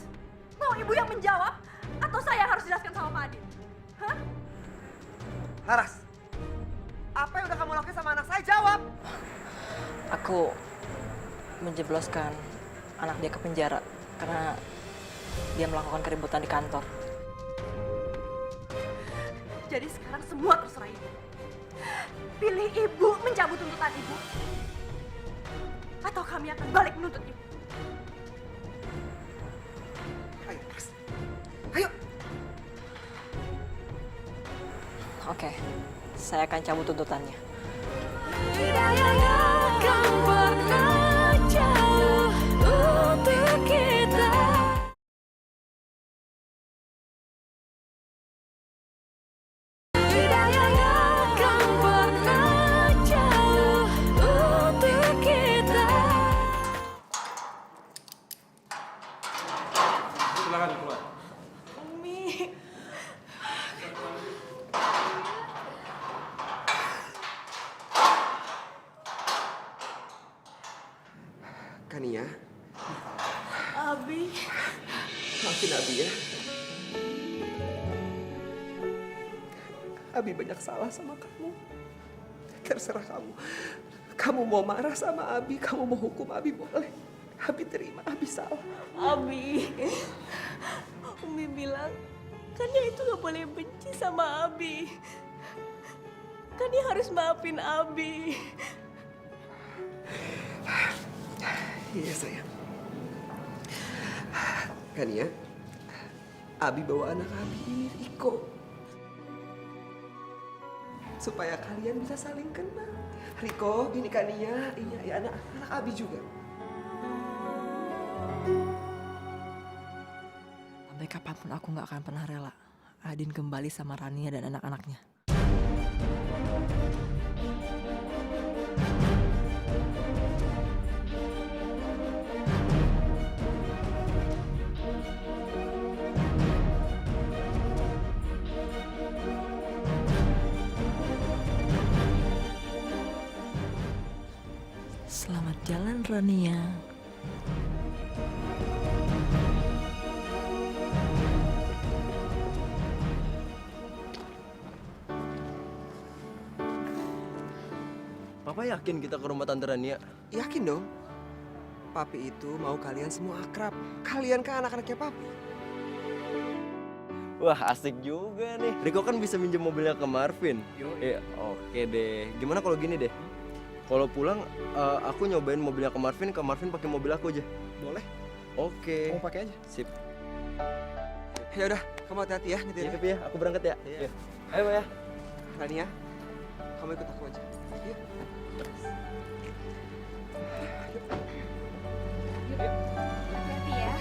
mau Ibu yang menjawab atau saya yang harus jelaskan sama Pak Adin? Hah? Laras, apa yang udah kamu lakukan sama anak saya? Jawab! Aku menjebloskan anak dia ke penjara karena dia melakukan keributan di kantor. Jadi sekarang semua terserah Ibu. Pilih Ibu mencabut tuntutan Ibu. Atau kami akan balik menuntut Ibu. Ayo, Laras. Ayo! Oke, saya akan cabut tuntutannya. Silakan keluar. Umi. Kania, Abi. maafin Abi ya. Abi banyak salah sama kamu. Terserah kamu. Kamu mau marah sama Abi, kamu mau hukum Abi boleh. Abi terima, Abi salah. Abi, Umi bilang, kan dia itu gak boleh benci sama Abi. Kania harus maafin Abi. Iya sayang. Kania, Abi bawa anak Abi ini Riko. Supaya kalian bisa saling kenal. Riko, ini Kania, ini anak Abi juga. Sampai kapanpun aku nggak akan pernah rela Adin kembali sama Rania dan anak-anaknya. Selamat jalan, Rania. Papa yakin kita ke rumah Tante Rania? Yakin dong. Papi itu mau kalian semua akrab. Kalian kan anak-anaknya Papi. Wah, asik juga nih. Riko kan bisa minjem mobilnya ke Marvin. Oke deh. Gimana kalau gini deh? Kalau pulang, aku nyobain mobilnya ke Marvin pakai mobil aku aja. Boleh. Oke. Kamu pakai aja. Sip. Ya udah, kamu hati-hati ya nyetir. Iya, Pipi ya. Aku berangkat ya. Iya. Ayo, Ma ya. Rania, kamu ikut aku aja. Yuk. Hati-hati ya.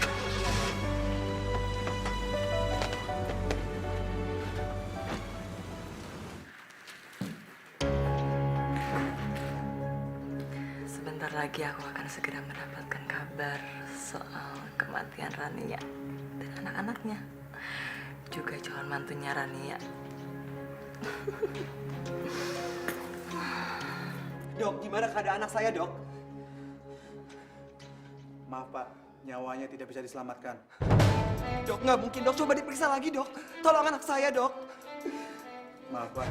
Sebentar lagi aku akan segera mendapatkan kabar soal kematian Rania dan anak-anaknya. Juga calon mantunya Rania. Dok, gimana keadaan anak saya, Dok? Maaf Pak, nyawanya tidak bisa diselamatkan. Dok, nggak mungkin, Dok. Coba diperiksa lagi, Dok. Tolong anak saya, Dok. Maaf Pak.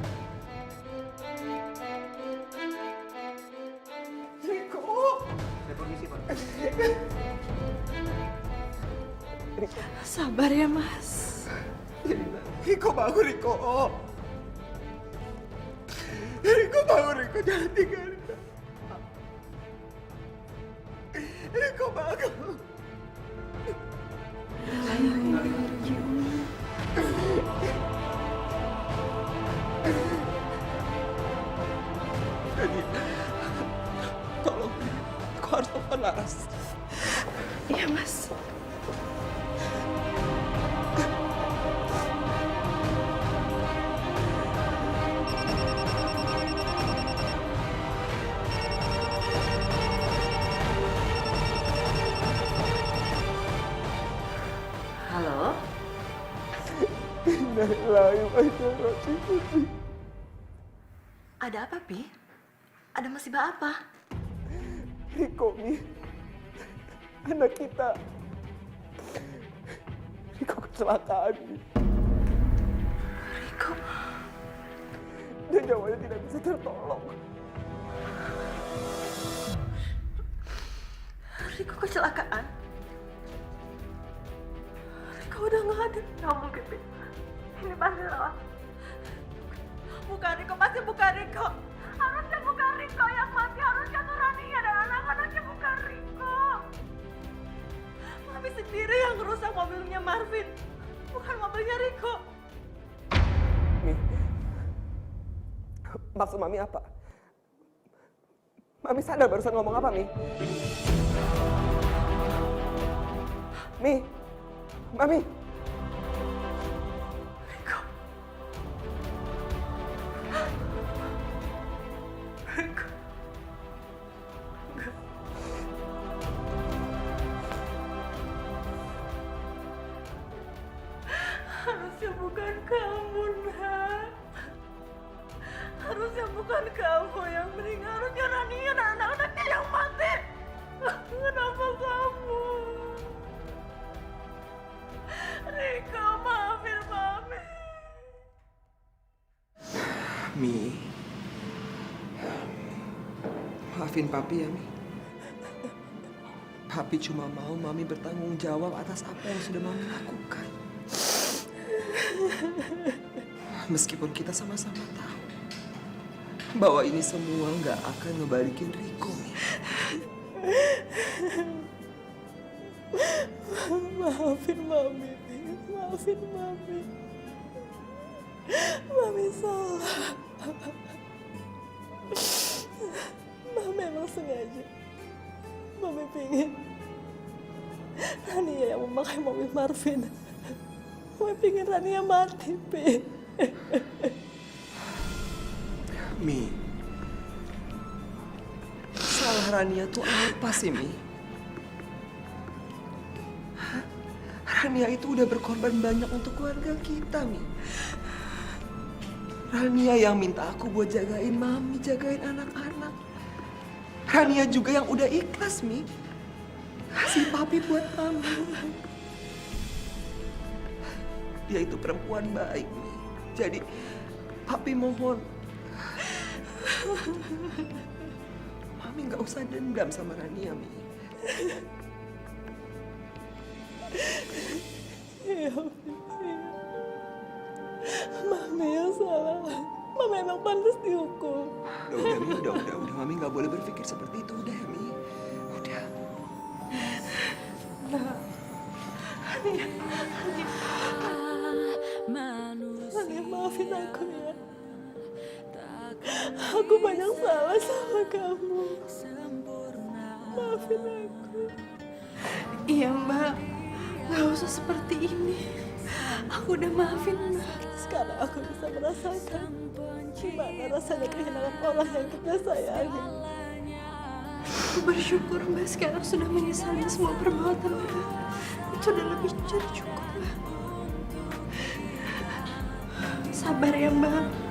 Riko. Saya permisi Pak. Sabar ya, Mas. Riko bangun, Riko. Riko bangun, Riko. Jangan tinggalin. Riko bangun. Tolong, aku harus telepon Laras. Iya, Mas. Halo? Ada apa, Pi? Ada musibah apa? Riko, Mi. Anak kita. Riko kecelakaan, Mi. Riko? Dan nyawanya tidak bisa tertolong. Riko kecelakaan? Riko udah nggak ada. Nggak mungkin, Pi. Ini pasti salah. Bukan Riko, pasti bukan Riko. Harusnya bukan Riko yang mati, harusnya tuh Rania dan anak-anaknya, bukan Riko. Mami sendiri yang ngerusak mobilnya Marvin, bukan mobilnya Riko. Mi, maksud Mami apa? Mami sadar barusan ngomong apa, Mi? Mi, Mami. Riko. Riko. Enggak. Harusnya bukan kamu, Nak. Harusnya bukan kamu yang meninggal. Harusnya Rania dan anak-anaknya yang mati. Kenapa kamu? Riko, maafin Mami. Mi, maafin Papi ya, Mi. Papi cuma mau Mami bertanggung jawab atas apa yang sudah Mami lakukan. Meskipun kita sama-sama tahu bahwa ini semua nggak akan ngebalikin Riko. Maafin Mami, maafin Mami. Mami salah. Mami emang sengaja. Mami pingin Rania yang memakai mobil Marvin. Mami pingin Rania mati, Pi. Mi, salah Rania tuh apa sih, Mi? Hah? Rania itu udah berkorban banyak untuk keluarga kita, Mi. Rania yang minta aku buat jagain Mami, jagain anak-anak. Rania juga yang udah ikhlas, Mi. Kasih Papi buat Mami. Dia itu perempuan baik, Mi. Jadi, Papi mohon. Mami nggak usah dendam sama Rania, Mi. Iya, Mami yang salah. Mami emang pantas dihukum. Udah, Mi. Udah. Mami nggak boleh berpikir seperti itu. Udah, Mi. Udah. Nah, Rania, maafin aku ya. Aku banyak salah sama kamu. Maafin aku. Iya Mbak, gak usah seperti ini. Aku udah maafin Mbak. Sekarang aku bisa merasakan gimana rasanya kehilangan orang yang kita sayangi. Aku bersyukur Mbak sekarang sudah menyesali semua perbuatan Mbak. Itu udah lebih dari cukup Mbak. Sabar ya Mbak.